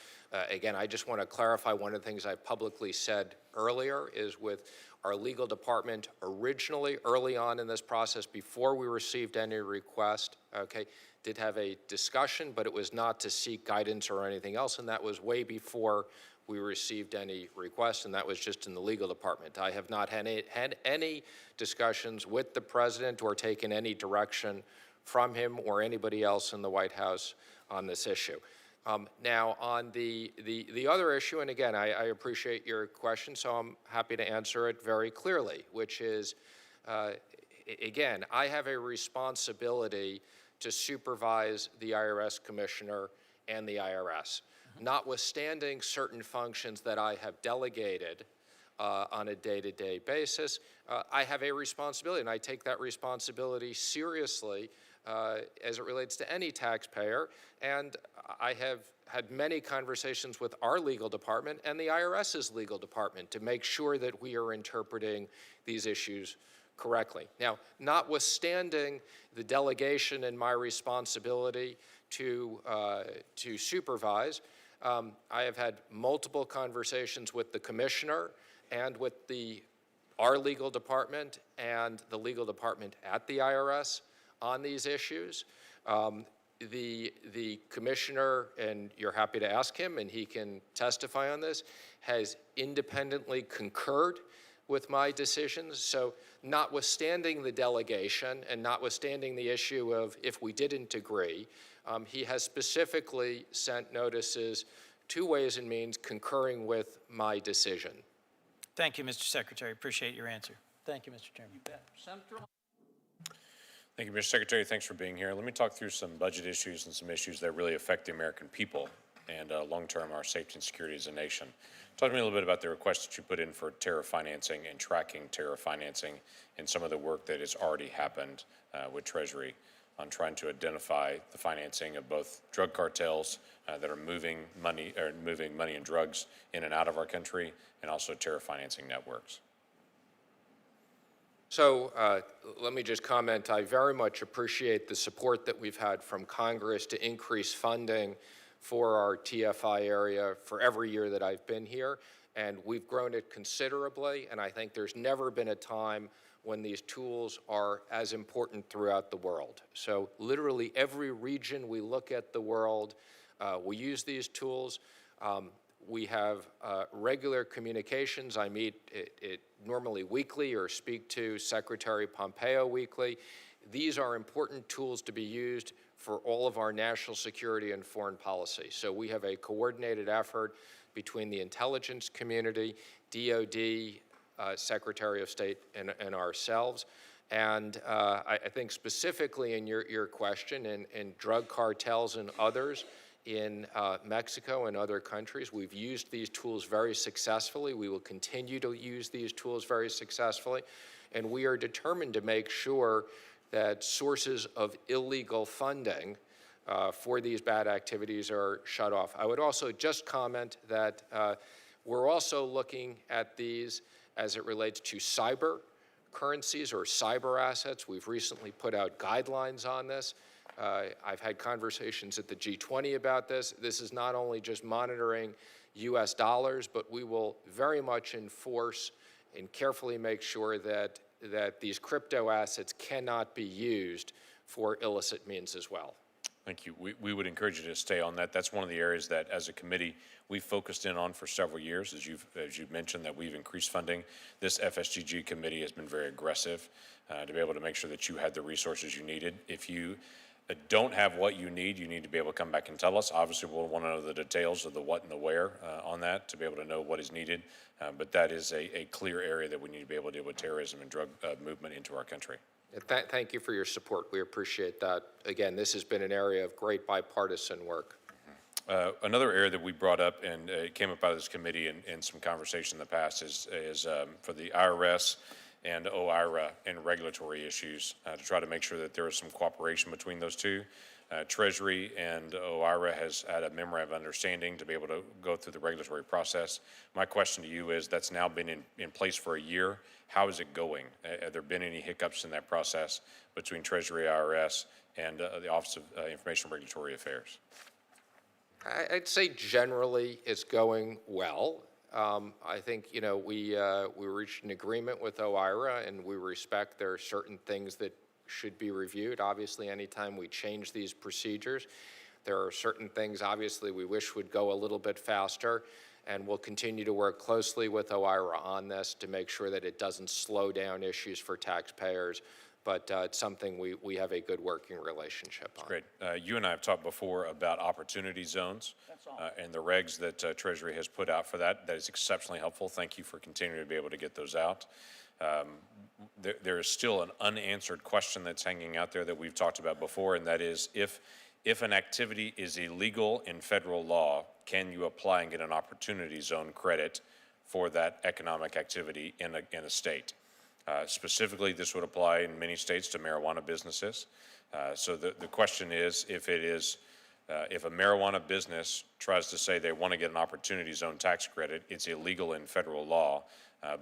Again, I just want to clarify one of the things I publicly said earlier is with our legal department originally, early on in this process, before we received any request, did have a discussion, but it was not to seek guidance or anything else, and that was way before we received any request, and that was just in the legal department. I have not had any discussions with the President or taken any direction from him or anybody else in the White House on this issue. Now, on the other issue, and again, I appreciate your question, so I'm happy to answer it very clearly, which is, again, I have a responsibility to supervise the IRS Commissioner and the IRS. Notwithstanding certain functions that I have delegated on a day-to-day basis, I have a responsibility, and I take that responsibility seriously as it relates to any taxpayer. And I have had many conversations with our legal department and the IRS's legal department to make sure that we are interpreting these issues correctly. Now, notwithstanding the delegation and my responsibility to supervise, I have had multiple conversations with the Commissioner and with our legal department and the legal department at the IRS on these issues. The commissioner, and you're happy to ask him, and he can testify on this, has independently concurred with my decisions. So notwithstanding the delegation and notwithstanding the issue of if we didn't agree, he has specifically sent notices to Ways and Means concurring with my decision. Thank you, Mr. Secretary. Appreciate your answer. Thank you, Mr. Chairman. Senator? Thank you, Mr. Secretary. Thanks for being here. Let me talk through some budget issues and some issues that really affect the American people and long-term our safety and security as a nation. Talk to me a little bit about the request that you put in for terror financing and tracking terror financing and some of the work that has already happened with Treasury on trying to identify the financing of both drug cartels that are moving money and drugs in and out of our country, and also terror financing networks. So let me just comment, I very much appreciate the support that we've had from Congress to increase funding for our TFI area for every year that I've been here, and we've grown it considerably, and I think there's never been a time when these tools are as important throughout the world. So literally every region we look at the world, we use these tools. We have regular communications. I meet it normally weekly or speak to Secretary Pompeo weekly. These are important tools to be used for all of our national security and foreign policy. So we have a coordinated effort between the intelligence community, DOD, Secretary of State, and ourselves. And I think specifically in your question, in drug cartels and others, in Mexico and other countries, we've used these tools very successfully. We will continue to use these tools very successfully. And we are determined to make sure that sources of illegal funding for these bad activities are shut off. I would also just comment that we're also looking at these as it relates to cyber currencies or cyber assets. We've recently put out guidelines on this. I've had conversations at the G20 about this. This is not only just monitoring US dollars, but we will very much enforce and carefully make sure that these crypto assets cannot be used for illicit means as well. Thank you. We would encourage you to stay on that. That's one of the areas that, as a committee, we've focused in on for several years. As you've mentioned, that we've increased funding. This FSGG committee has been very aggressive to be able to make sure that you had the resources you needed. If you don't have what you need to be able to come back and tell us. Obviously, we'll want to know the details of the what and the where on that to be able to know what is needed. But that is a clear area that we need to be able to deal with terrorism and drug movement into our country. Thank you for your support. We appreciate that. Again, this has been an area of great bipartisan work. Another area that we brought up, and it came up out of this committee in some conversation in the past, is for the IRS and OIRA and regulatory issues to try to make sure that there is some cooperation between those two. Treasury and OIRA has had a memorandum of understanding to be able to go through the regulatory process. My question to you is, that's now been in place for a year. How is it going? Have there been any hiccups in that process between Treasury, IRS, and the Office of Information Regulatory Affairs? I'd say generally it's going well. I think, we reached an agreement with OIRA, and we respect there are certain things that should be reviewed. Obviously, anytime we change these procedures, there are certain things, obviously, we wish would go a little bit faster, and we'll continue to work closely with OIRA on this to make sure that it doesn't slow down issues for taxpayers. But it's something we have a good working relationship on. Great. You and I have talked before about opportunity zones and the regs that Treasury has put out for that. That is exceptionally helpful. Thank you for continuing to be able to get those out. There is still an unanswered question that's hanging out there that we've talked about before, and that is, if an activity is illegal in federal law, can you apply and get an opportunity zone credit for that economic activity in a state? Specifically, this would apply in many states to marijuana businesses. So the question is, if a marijuana business tries to say they want to get an opportunity zone tax credit, it's illegal in federal law,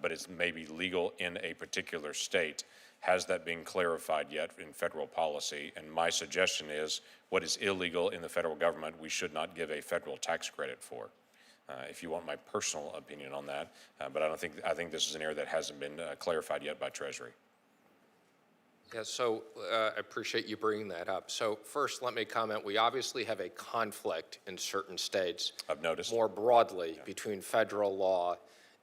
but it's maybe legal in a particular state. Has that been clarified yet in federal policy? And my suggestion is, what is illegal in the federal government, we should not give a federal tax credit for. if you want my personal opinion on that. But I think this is an area that hasn't been clarified yet by Treasury. Yeah, so I appreciate you bringing that up. So first, let me comment, we obviously have a conflict in certain states. I've noticed. More broadly between federal law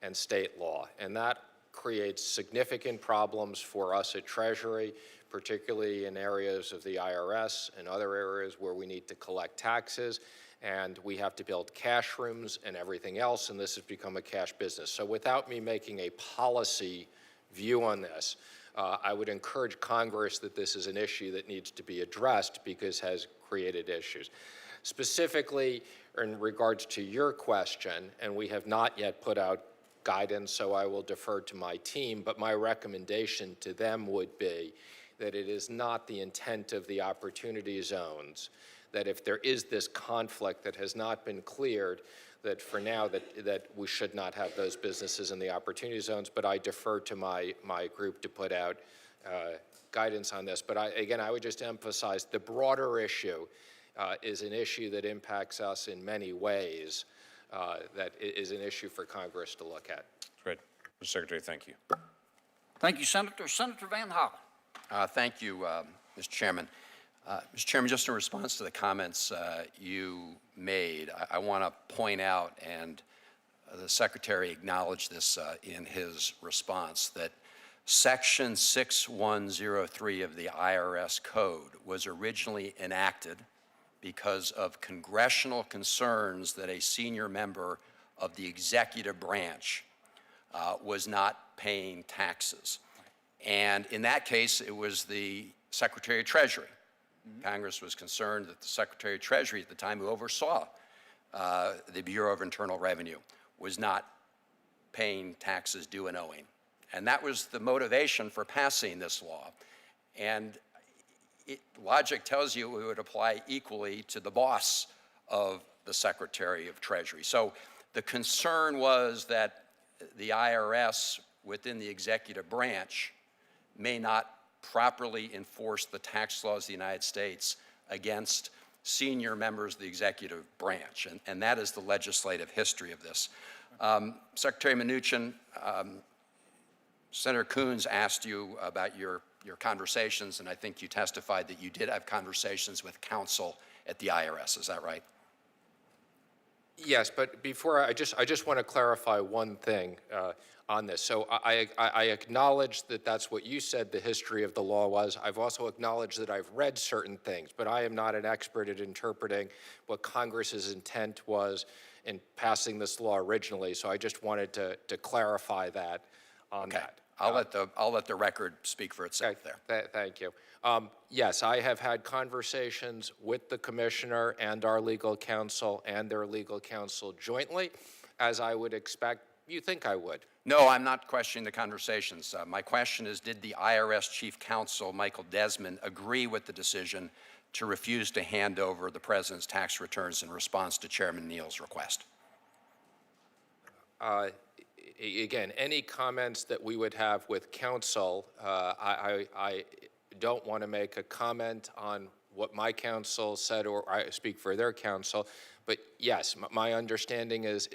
and state law. And that creates significant problems for us at Treasury, particularly in areas of the IRS and other areas where we need to collect taxes. And we have to build cash rooms and everything else, and this has become a cash business. So without me making a policy view on this, I would encourage Congress that this is an issue that needs to be addressed because it has created issues. Specifically, in regards to your question, and we have not yet put out guidance, so I will defer to my team, but my recommendation to them would be that it is not the intent of the opportunity zones, that if there is this conflict that has not been cleared, that for now that we should not have those businesses in the opportunity zones, but I defer to my group to put out guidance on this. But again, I would just emphasize the broader issue is an issue that impacts us in many ways, that is an issue for Congress to look at. Great. Mr. Secretary, thank you. Thank you, Senator. Senator Van Hollen. Thank you, Mr. Chairman. Mr. Chairman, just in response to the comments you made, I want to point out, and the Secretary acknowledged this in his response, that Section 6103 of the IRS Code was originally enacted because of congressional concerns that a senior member of the executive branch was not paying taxes. And in that case, it was the Secretary of Treasury. Congress was concerned that the Secretary of Treasury at the time, who oversaw the Bureau of Internal Revenue, was not paying taxes due and owing. And that was the motivation for passing this law. And logic tells you it would apply equally to the boss of the Secretary of Treasury. So the concern was that the IRS within the executive branch may not properly enforce the tax laws of the United States against senior members of the executive branch. And that is the legislative history of this. Secretary Mnuchin, Senator Coons asked you about your conversations, and I think you testified that you did have conversations with counsel at the IRS. Is that right? Yes, but before I just want to clarify one thing on this. So I acknowledge that that's what you said the history of the law was. I've also acknowledged that I've read certain things, but I am not an expert at interpreting what Congress's intent was in passing this law originally. So I just wanted to clarify that on that. I'll let the record speak for itself there. Thank you. Yes, I have had conversations with the commissioner and our legal counsel and their legal counsel jointly, as I would expect you think I would. No, I'm not questioning the conversations. My question is, did the IRS Chief Counsel, Michael Desmond, agree with the decision to refuse to hand over the President's tax returns in response to Chairman Neal's request? Again, any comments that we would have with counsel, I don't want to make a comment on what my counsel said, or I speak for their counsel. But yes, my understanding is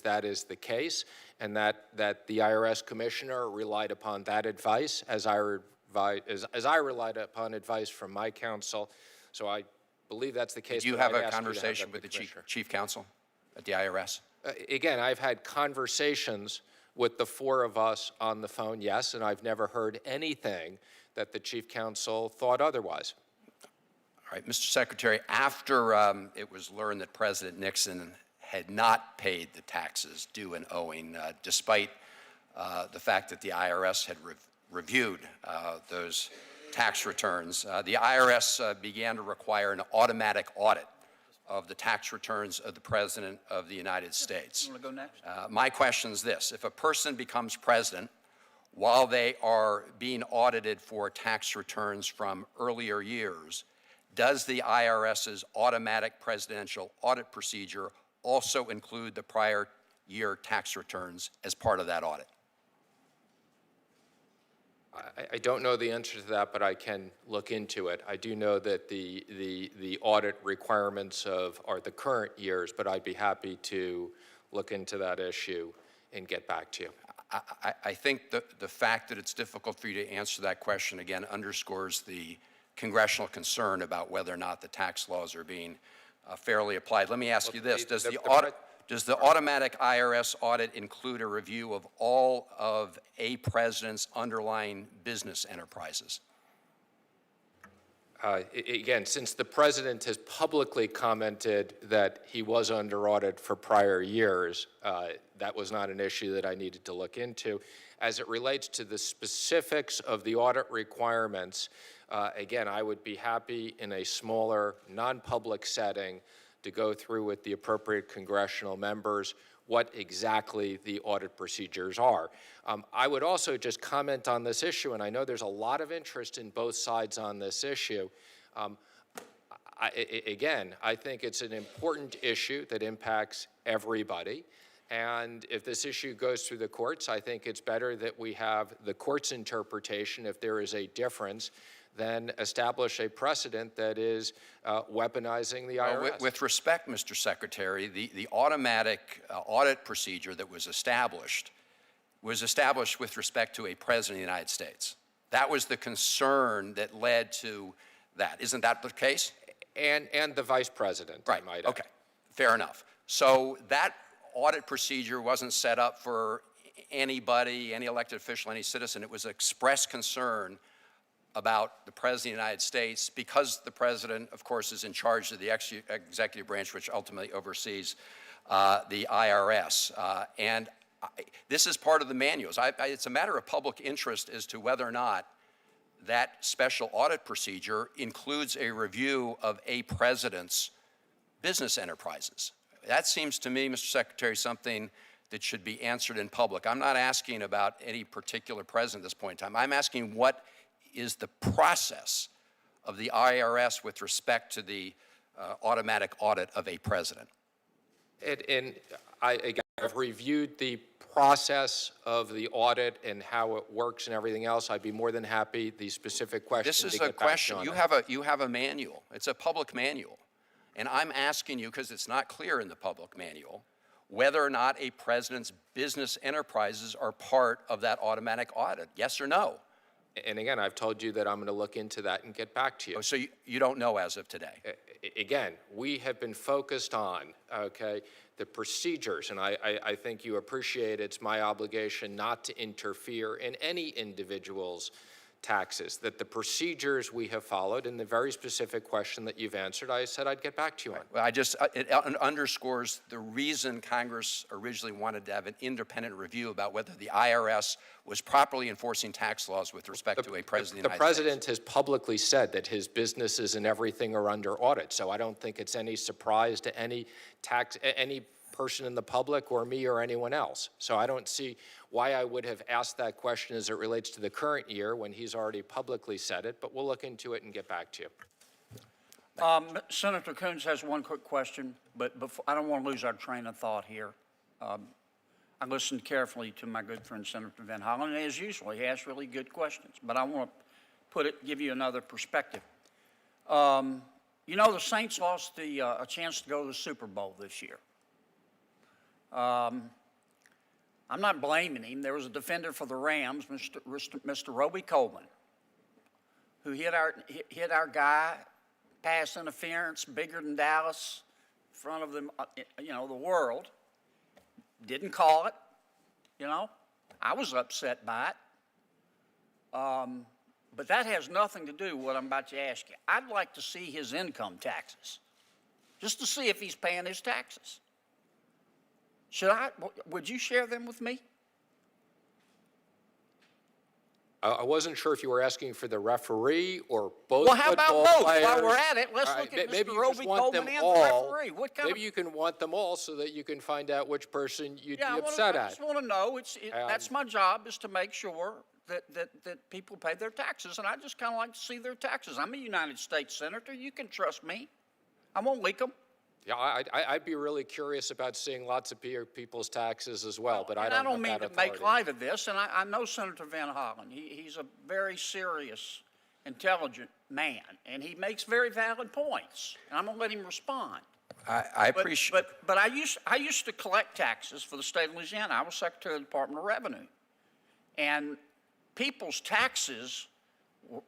that is the case, and that the IRS commissioner relied upon that advice as I relied upon advice from my counsel. So I believe that's the case. Did you have a conversation with the chief counsel at the IRS? Again, I've had conversations with the four of us on the phone, yes, and I've never heard anything that the chief counsel thought otherwise. All right, Mr. Secretary, after it was learned that President Nixon had not paid the taxes due and owing, despite the fact that the IRS had reviewed those tax returns, the IRS began to require an automatic audit of the tax returns of the President of the United States. You want to go next? My question is this: if a person becomes president while they are being audited for tax returns from earlier years, does the IRS's automatic presidential audit procedure also include the prior year tax returns as part of that audit? I don't know the answer to that, but I can look into it. I do know that the audit requirements are the current years, but I'd be happy to look into that issue and get back to you. I think the fact that it's difficult for you to answer that question, again, underscores the congressional concern about whether or not the tax laws are being fairly applied. Let me ask you this. Does the automatic IRS audit include a review of all of a president's underlying business enterprises? Again, since the president has publicly commented that he was under audit for prior years, that was not an issue that I needed to look into. As it relates to the specifics of the audit requirements, again, I would be happy in a smaller, non-public setting to go through with the appropriate congressional members what exactly the audit procedures are. I would also just comment on this issue, and I know there's a lot of interest in both sides on this issue. Again, I think it's an important issue that impacts everybody. And if this issue goes through the courts, I think it's better that we have the court's interpretation, if there is a difference, than establish a precedent that is weaponizing the IRS. With respect, Mr. Secretary, the automatic audit procedure that was established with respect to a president of the United States. That was the concern that led to that. Isn't that the case? And the vice president, right. I might add. Okay, fair enough. So that audit procedure wasn't set up for anybody, any elected official, any citizen. It was express concern about the President of the United States, because the President, of course, is in charge of the executive branch, which ultimately oversees the IRS. This is part of the manuals. It's a matter of public interest as to whether or not that special audit procedure includes a review of a president's business enterprises. That seems to me, Mr. Secretary, something that should be answered in public. I'm not asking about any particular president at this point in time. I'm asking what is the process of the IRS with respect to the automatic audit of a president. And I've reviewed the process of the audit and how it works and everything else. I'd be more than happy, the specific question. This is a question, you have a manual. It's a public manual. And I'm asking you, because it's not clear in the public manual, whether or not a president's business enterprises are part of that automatic audit. Yes or no? And again, I've told you that I'm going to look into that and get back to you. Oh, so you don't know as of today? Again, we have been focused on, okay, the procedures, and I think you appreciate it's my obligation not to interfere in any individual's taxes, that the procedures we have followed in the very specific question that you've answered, I said I'd get back to you on. Well, it underscores the reason Congress originally wanted to have an independent review about whether the IRS was properly enforcing tax laws with respect to a president of the United States. The president has publicly said that his businesses and everything are under audit, so I don't think it's any surprise to any person in the public or me or anyone else. So I don't see why I would have asked that question as it relates to the current year when he's already publicly said it, but we'll look into it and get back to you. Senator Coons has one quick question, but before, I don't want to lose our train of thought here. I listened carefully to my good friend Senator Van Hollen, and as usual, he asks really good questions, but I want to give you another perspective. You know, the Saints lost a chance to go to the Super Bowl this year. I'm not blaming him. There was a defender for the Rams, Mr. Roby Coleman, who hit our guy, pass interference, bigger than Dallas, in front of them, the world. Didn't call it, I was upset by it. But that has nothing to do with what I'm about to ask you. I'd like to see his income taxes, just to see if he's paying his taxes. Would you share them with me? I wasn't sure if you were asking for the referee or both. Well, how about both? Players. While we're at it, let's look at Mr. Roby Coleman and the referee. Maybe you can want them all so that you can find out which person you'd be I upset at. just want to know. That's my job, is to make sure that people pay their taxes, and I just kind of like to see their taxes. I'm a United States Senator. You can trust me. I won't leak them. Yeah, I'd be really curious about seeing lots of people's taxes as well, but I don't mean to make light of this, and I know Senator Van Hollen. He's a very serious, intelligent man, and he makes very valid points, and I'm going to let him respond. I appreciate. But I used to collect taxes for the state of Louisiana. I was Secretary of the Department of Revenue. And people's taxes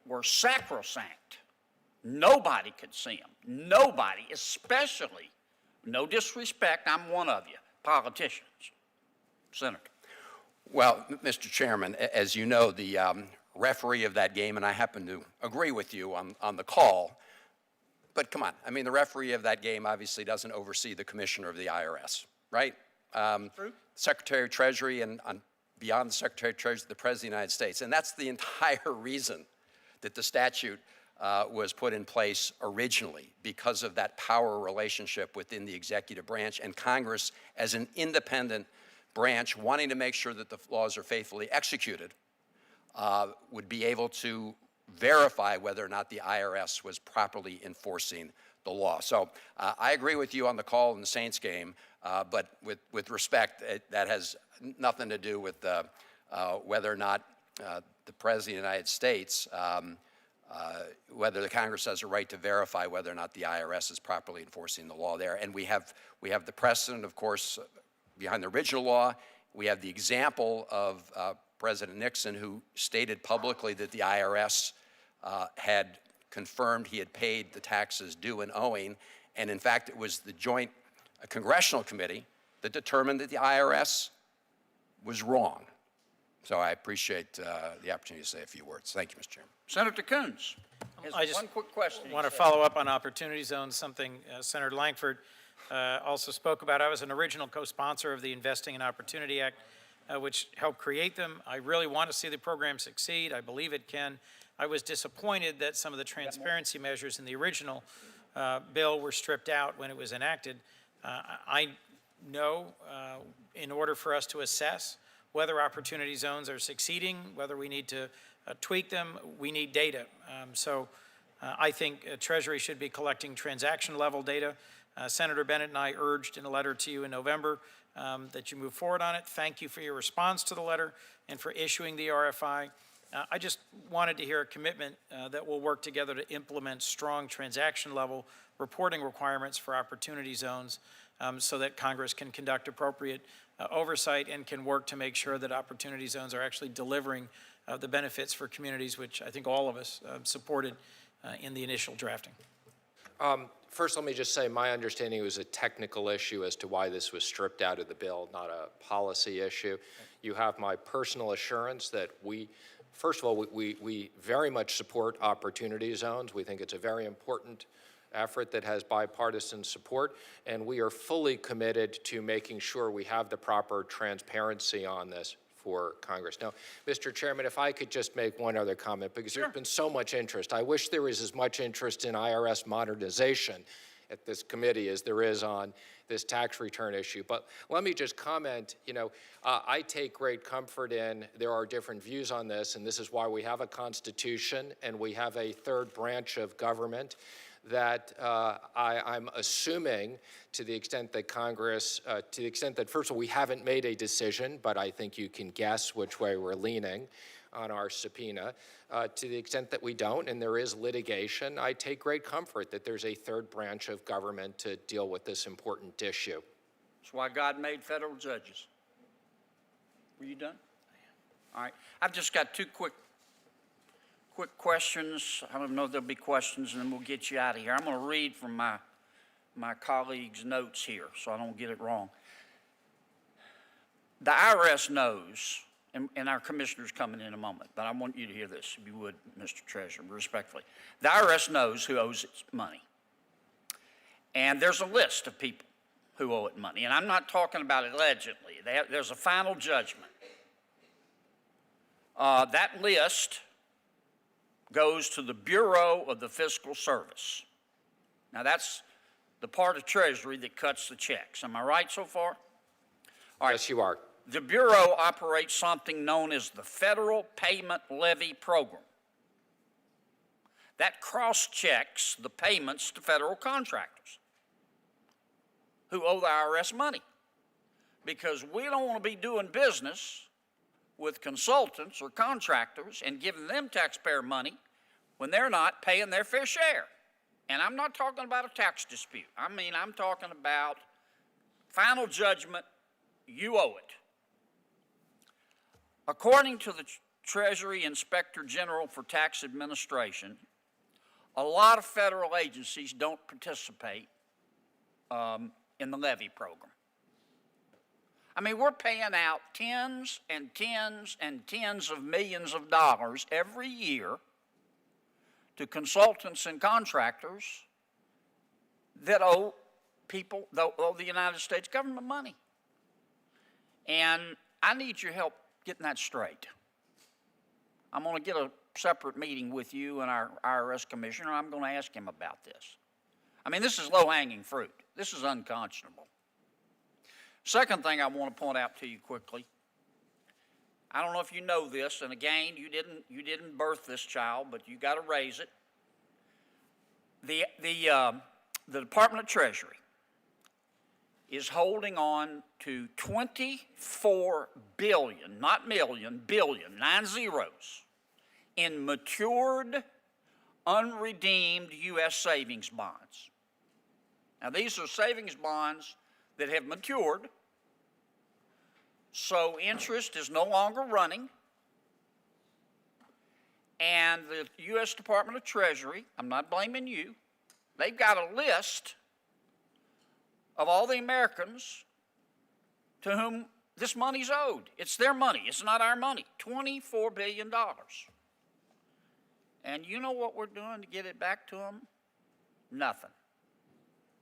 were sacrosanct. Nobody could see them. Nobody, especially, no disrespect, I'm one of you, politicians. Senator. Well, Mr. Chairman, as you know, the referee of that game, and I happen to agree with you on the call, but come on, I mean, the referee of that game obviously doesn't oversee the commissioner of the IRS, right? True. Secretary of Treasury and beyond the Secretary of Treasury, the President of the United States. And that's the entire reason that the statute was put in place originally, because of that power relationship within the executive branch and Congress as an independent branch wanting to make sure that the laws are faithfully executed, would be able to verify whether or not the IRS was properly enforcing the law. So I agree with you on the call in the Saints game, but with respect, that has nothing to do with whether or not the President of the United States, whether the Congress has a right to verify whether or not the IRS is properly enforcing the law there. And we have the precedent, of course, behind the original law. We have the example of President Nixon, who stated publicly that the IRS had confirmed he had paid the taxes due and owing. And in fact, it was the joint congressional committee that determined that the IRS was wrong. So I appreciate the opportunity to say a few words. Thank you, Mr. Chairman. Senator Coons has I just one quick question. want to follow up on opportunity zones, something Senator Langford also spoke about. I was an original co-sponsor of the Investing in Opportunity Act, which helped create them. I really want to see the program succeed. I believe it can. I was disappointed that some of the transparency measures in the original bill were stripped out when it was enacted. I know in order for us to assess whether opportunity zones are succeeding, whether we need to tweak them, we need data. I think Treasury should be collecting transaction level data. Senator Bennett and I urged in a letter to you in November that you move forward on it. Thank you for your response to the letter and for issuing the RFI. I just wanted to hear a commitment that we'll work together to implement strong transaction level reporting requirements for opportunity zones so that Congress can conduct appropriate oversight and can work to make sure that opportunity zones are actually delivering the benefits for communities, which I think all of us supported in the initial drafting. First, let me just say my understanding it was a technical issue as to why this was stripped out of the bill, not a policy issue. You have my personal assurance that first of all, we very much support opportunity zones. We think it's a very important effort that has bipartisan support, and we are fully committed to making sure we have the proper transparency on this for Congress. Now, Mr. Chairman, if I could just make one other comment, because there's been so much interest. I wish there was as much interest in IRS modernization at this committee as there is on this tax return issue. But let me just comment, I take great comfort in there are different views on this, and this is why we have a constitution and we have a third branch of government that I'm assuming to the extent that Congress, to the extent that, first of all, we haven't made a decision, but I think you can guess which way we're leaning on our subpoena. To the extent that we don't, and there is litigation, I take great comfort that there's a third branch of government to deal with this important issue. That's why God made federal judges. Were you done? All right. I've just got two quick questions. I don't know if there'll be questions, and then we'll get you out of here. I'm going to read from my colleague's notes here so I don't get it wrong. The IRS knows, and our commissioner's coming in a moment, but I want you to hear this, if you would, Mr. Treasurer, respectfully. The IRS knows who owes its money. And there's a list of people who owe it money, and I'm not talking about allegedly. There's a final judgment. That list goes to the Bureau of the Fiscal Service. Now, that's the part of Treasury that cuts the checks. Am I right so far? All right. Yes, you are. The Bureau operates something known as the Federal Payment Levy Program. That cross-checks the payments to federal contractors who owe the IRS money, because we don't want to be doing business with consultants or contractors and giving them taxpayer money when they're not paying their fair share. and I'm not talking about a tax dispute. I mean, I'm talking about final judgment, you owe it. According to the Treasury Inspector General for Tax Administration, a lot of federal agencies don't participate in the levy program. I mean, we're paying out tens and tens and tens of millions of dollars every year to consultants and contractors that owe the United States government money. And I need your help getting that straight. I'm going to get a separate meeting with you and our IRS commissioner. I'm going to ask him about this. I mean, this is low-hanging fruit. This is unconscionable. Second thing I want to point out to you quickly, I don't know if you know this, and again, you didn't birth this child, but you got to raise it. The Department of Treasury is holding on to $24 billion, not million, billion, 9 zeros, in matured, unredeemed U.S. savings bonds. Now, these are savings bonds that have matured, so interest is no longer running, and the U.S. Department of Treasury, I'm not blaming you, they've got a list of all the Americans to whom this money's owed. It's their money. It's not our money. $24 billion. And you know what we're doing to get it back to them? Nothing.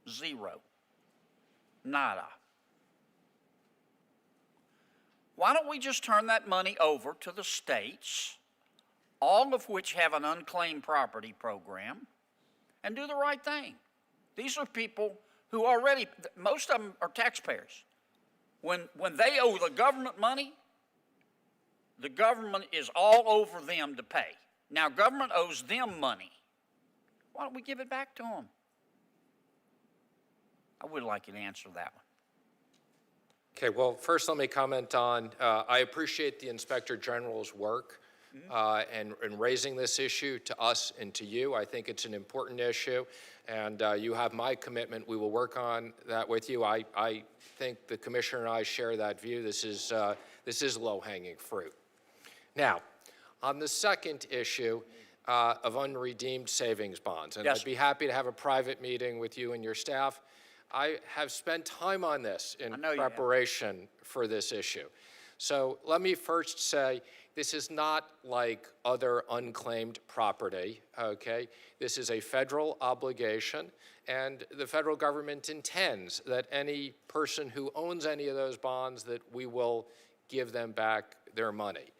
Zero. Nada. Why don't we just turn that money over to the states, all of which have an unclaimed property program, and do the right thing? These are people who already, most of them are taxpayers. When they owe the government money, the government is all over them to pay. Now, government owes them money. Why don't we give it back to them? I would like you to answer that one. Okay, well, first let me comment on, I appreciate the Inspector General's work and raising this issue to us and to you. I think it's an important issue, and you have my commitment. We will work on that with you. I think the Commissioner and I share that view. This is low-hanging fruit. Now, on the second issue of unredeemed savings bonds, and Yes. I'd be happy to have a private meeting with you and your staff. I have spent time on this in preparation for this issue. So let me first say, this is not like other unclaimed property, okay? This is a federal obligation, and the federal government intends that any person who owns any of those bonds, that we will give them back their money.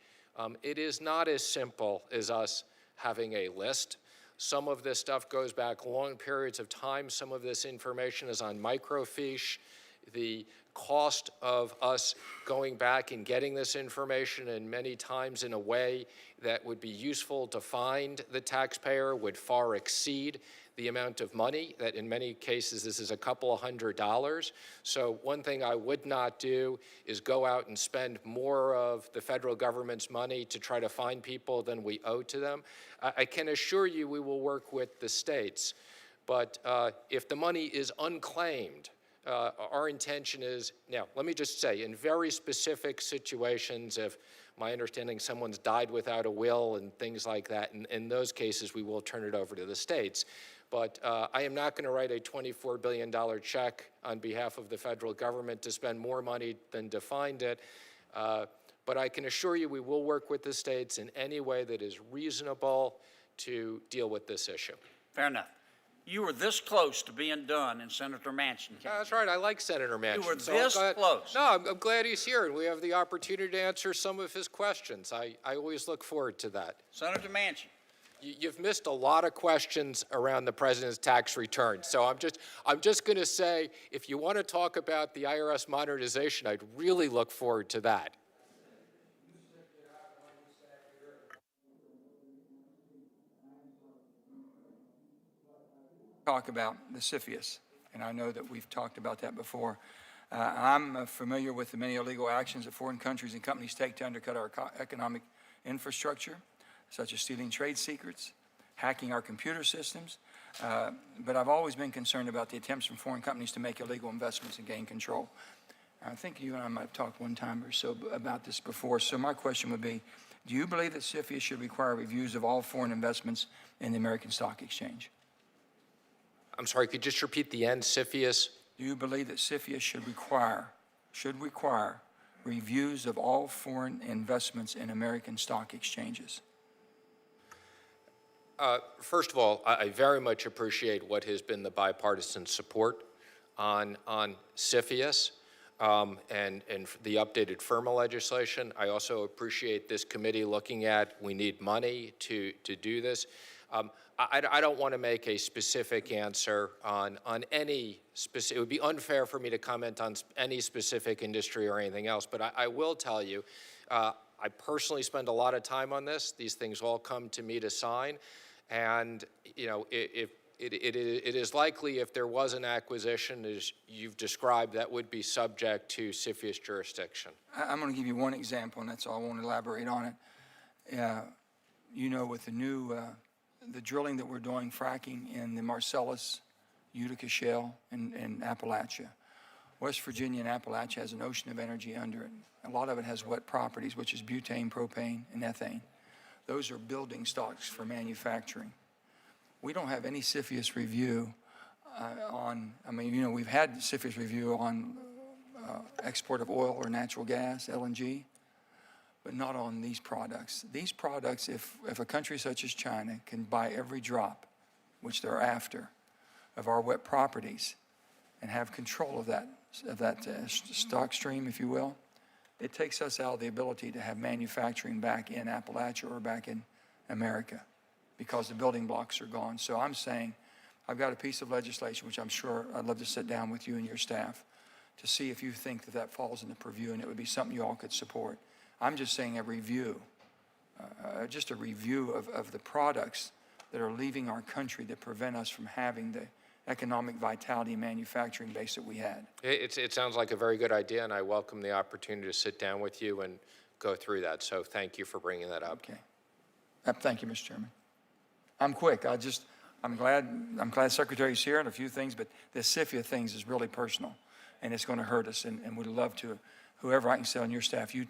It is not as simple as us having a list. Some of this stuff goes back long periods of time. Some of this information is on microfiche. The cost of us going back and getting this information, and many times in a way that would be useful to find the taxpayer, would far exceed the amount of money. That in many cases, this is a couple of $100s. So one thing I would not do is go out and spend more of the federal government's money to try to find people than we owe to them. I can assure you we will work with the states. But if the money is unclaimed, our intention is, now, let me just say, in very specific situations, if my understanding someone's died without a will and things like that, in those cases, we will turn it over to the states. But I am not going to write a $24 billion check on behalf of the federal government to spend more money than to find it. But I can assure you we will work with the states in any way that is reasonable to deal with this issue. Fair enough. You were this close to being done in Senator Mnuchin. That's right. I like Senator Mnuchin. You were so this close. No, I'm glad he's here, and we have the opportunity to answer some of his questions. I always look forward to that. Senator Mnuchin. You've missed a lot of questions around the president's tax return. So I'm just going to say, if you want to talk about the IRS modernization, I'd really look forward to that. Talk about the CDFIs, and I know that we've talked about that before. I'm familiar with the many illegal actions that foreign countries and companies take to undercut our economic infrastructure, such as stealing trade secrets, hacking our computer systems, But I've always been concerned about the attempts from foreign companies to make illegal investments and gain control. I think you and I might have talked one time or so about this before. So my question would be, do you believe that CFIUS should require reviews of all foreign investments in the American Stock Exchange? I'm sorry, could you just repeat the end, CFIUS? Do you believe that CFIUS should require reviews of all foreign investments in American stock exchanges? First of all, I very much appreciate what has been the bipartisan support on CFIUS and the updated FIRMA legislation. I also appreciate this committee looking at, we need money to do this. I don't want to make a specific answer on any specific, it would be unfair for me to comment on any specific industry or anything else, but I will tell you, I personally spend a lot of time on this. These things all come to me to sign. And, you know, it is likely if there was an acquisition, as you've described, that would be subject to CFIUS jurisdiction. I'm going to give you one example, and that's all. I won't elaborate on it. You know, with the new, the drilling that we're doing, fracking in the Marcellus, Utica Shale, in Appalachia. West Virginia and Appalachia has an ocean of energy under it. A lot of it has wet properties, which is butane, propane, and ethane. Those are building stocks for manufacturing. We don't have any CFIUS review on, I mean, you know, we've had CFIUS review on export of oil or natural gas, LNG, but not on these products. These products, if a country such as China can buy every drop, which they're after, of our wet properties and have control of that stock stream, if you will, it takes us out of the ability to have manufacturing back in Appalachia or back in America because the building blocks are gone. So I'm saying I've got a piece of legislation, which I'm sure I'd love to sit down with you and your staff to see if you think that that falls in the purview and it would be something you all could support. I'm just saying a review, just a review of the products that are leaving our country that prevent us from having the economic vitality and manufacturing base that we had. It sounds like a very good idea, and I welcome the opportunity to sit down with you and go through that. So thank you for bringing that up. Okay. Thank you, Mr. Chairman. I'm quick. I'm glad Secretary's here and a few things, but the CFIA things is really personal, and it's going to hurt us, and we'd love to, whoever I can sit on your staff, you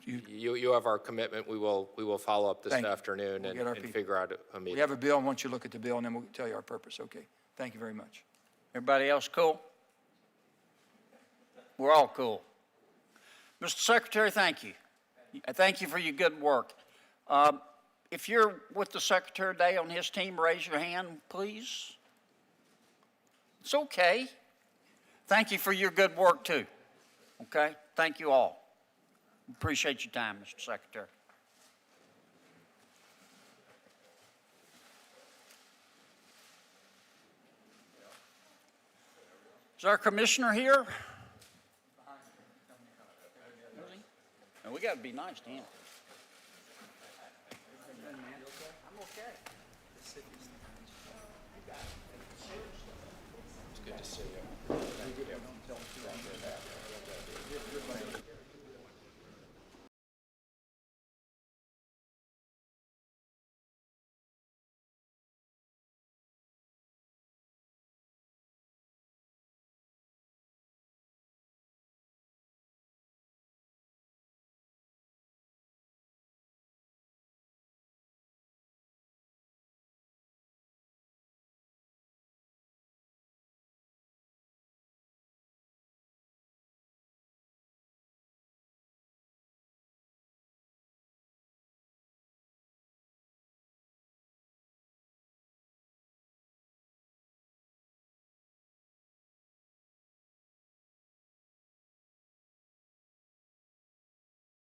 have our commitment. We will follow up this Thank you. afternoon We'll get our and people. figure out a meeting. we have a bill, and once you look at the bill, and then we'll tell you our purpose. Okay. Thank you very much. Everybody else cool? We're all cool. Mr. Secretary, thank you. Thank you for your good work. If you're with the Secretary today on his team, raise your hand, please. It's okay. Thank you for your good work, too. Okay? Thank you all. Appreciate your time, Mr. Secretary. Is our commissioner here? No, we got to be nice to him. I'm okay. It's good to see you.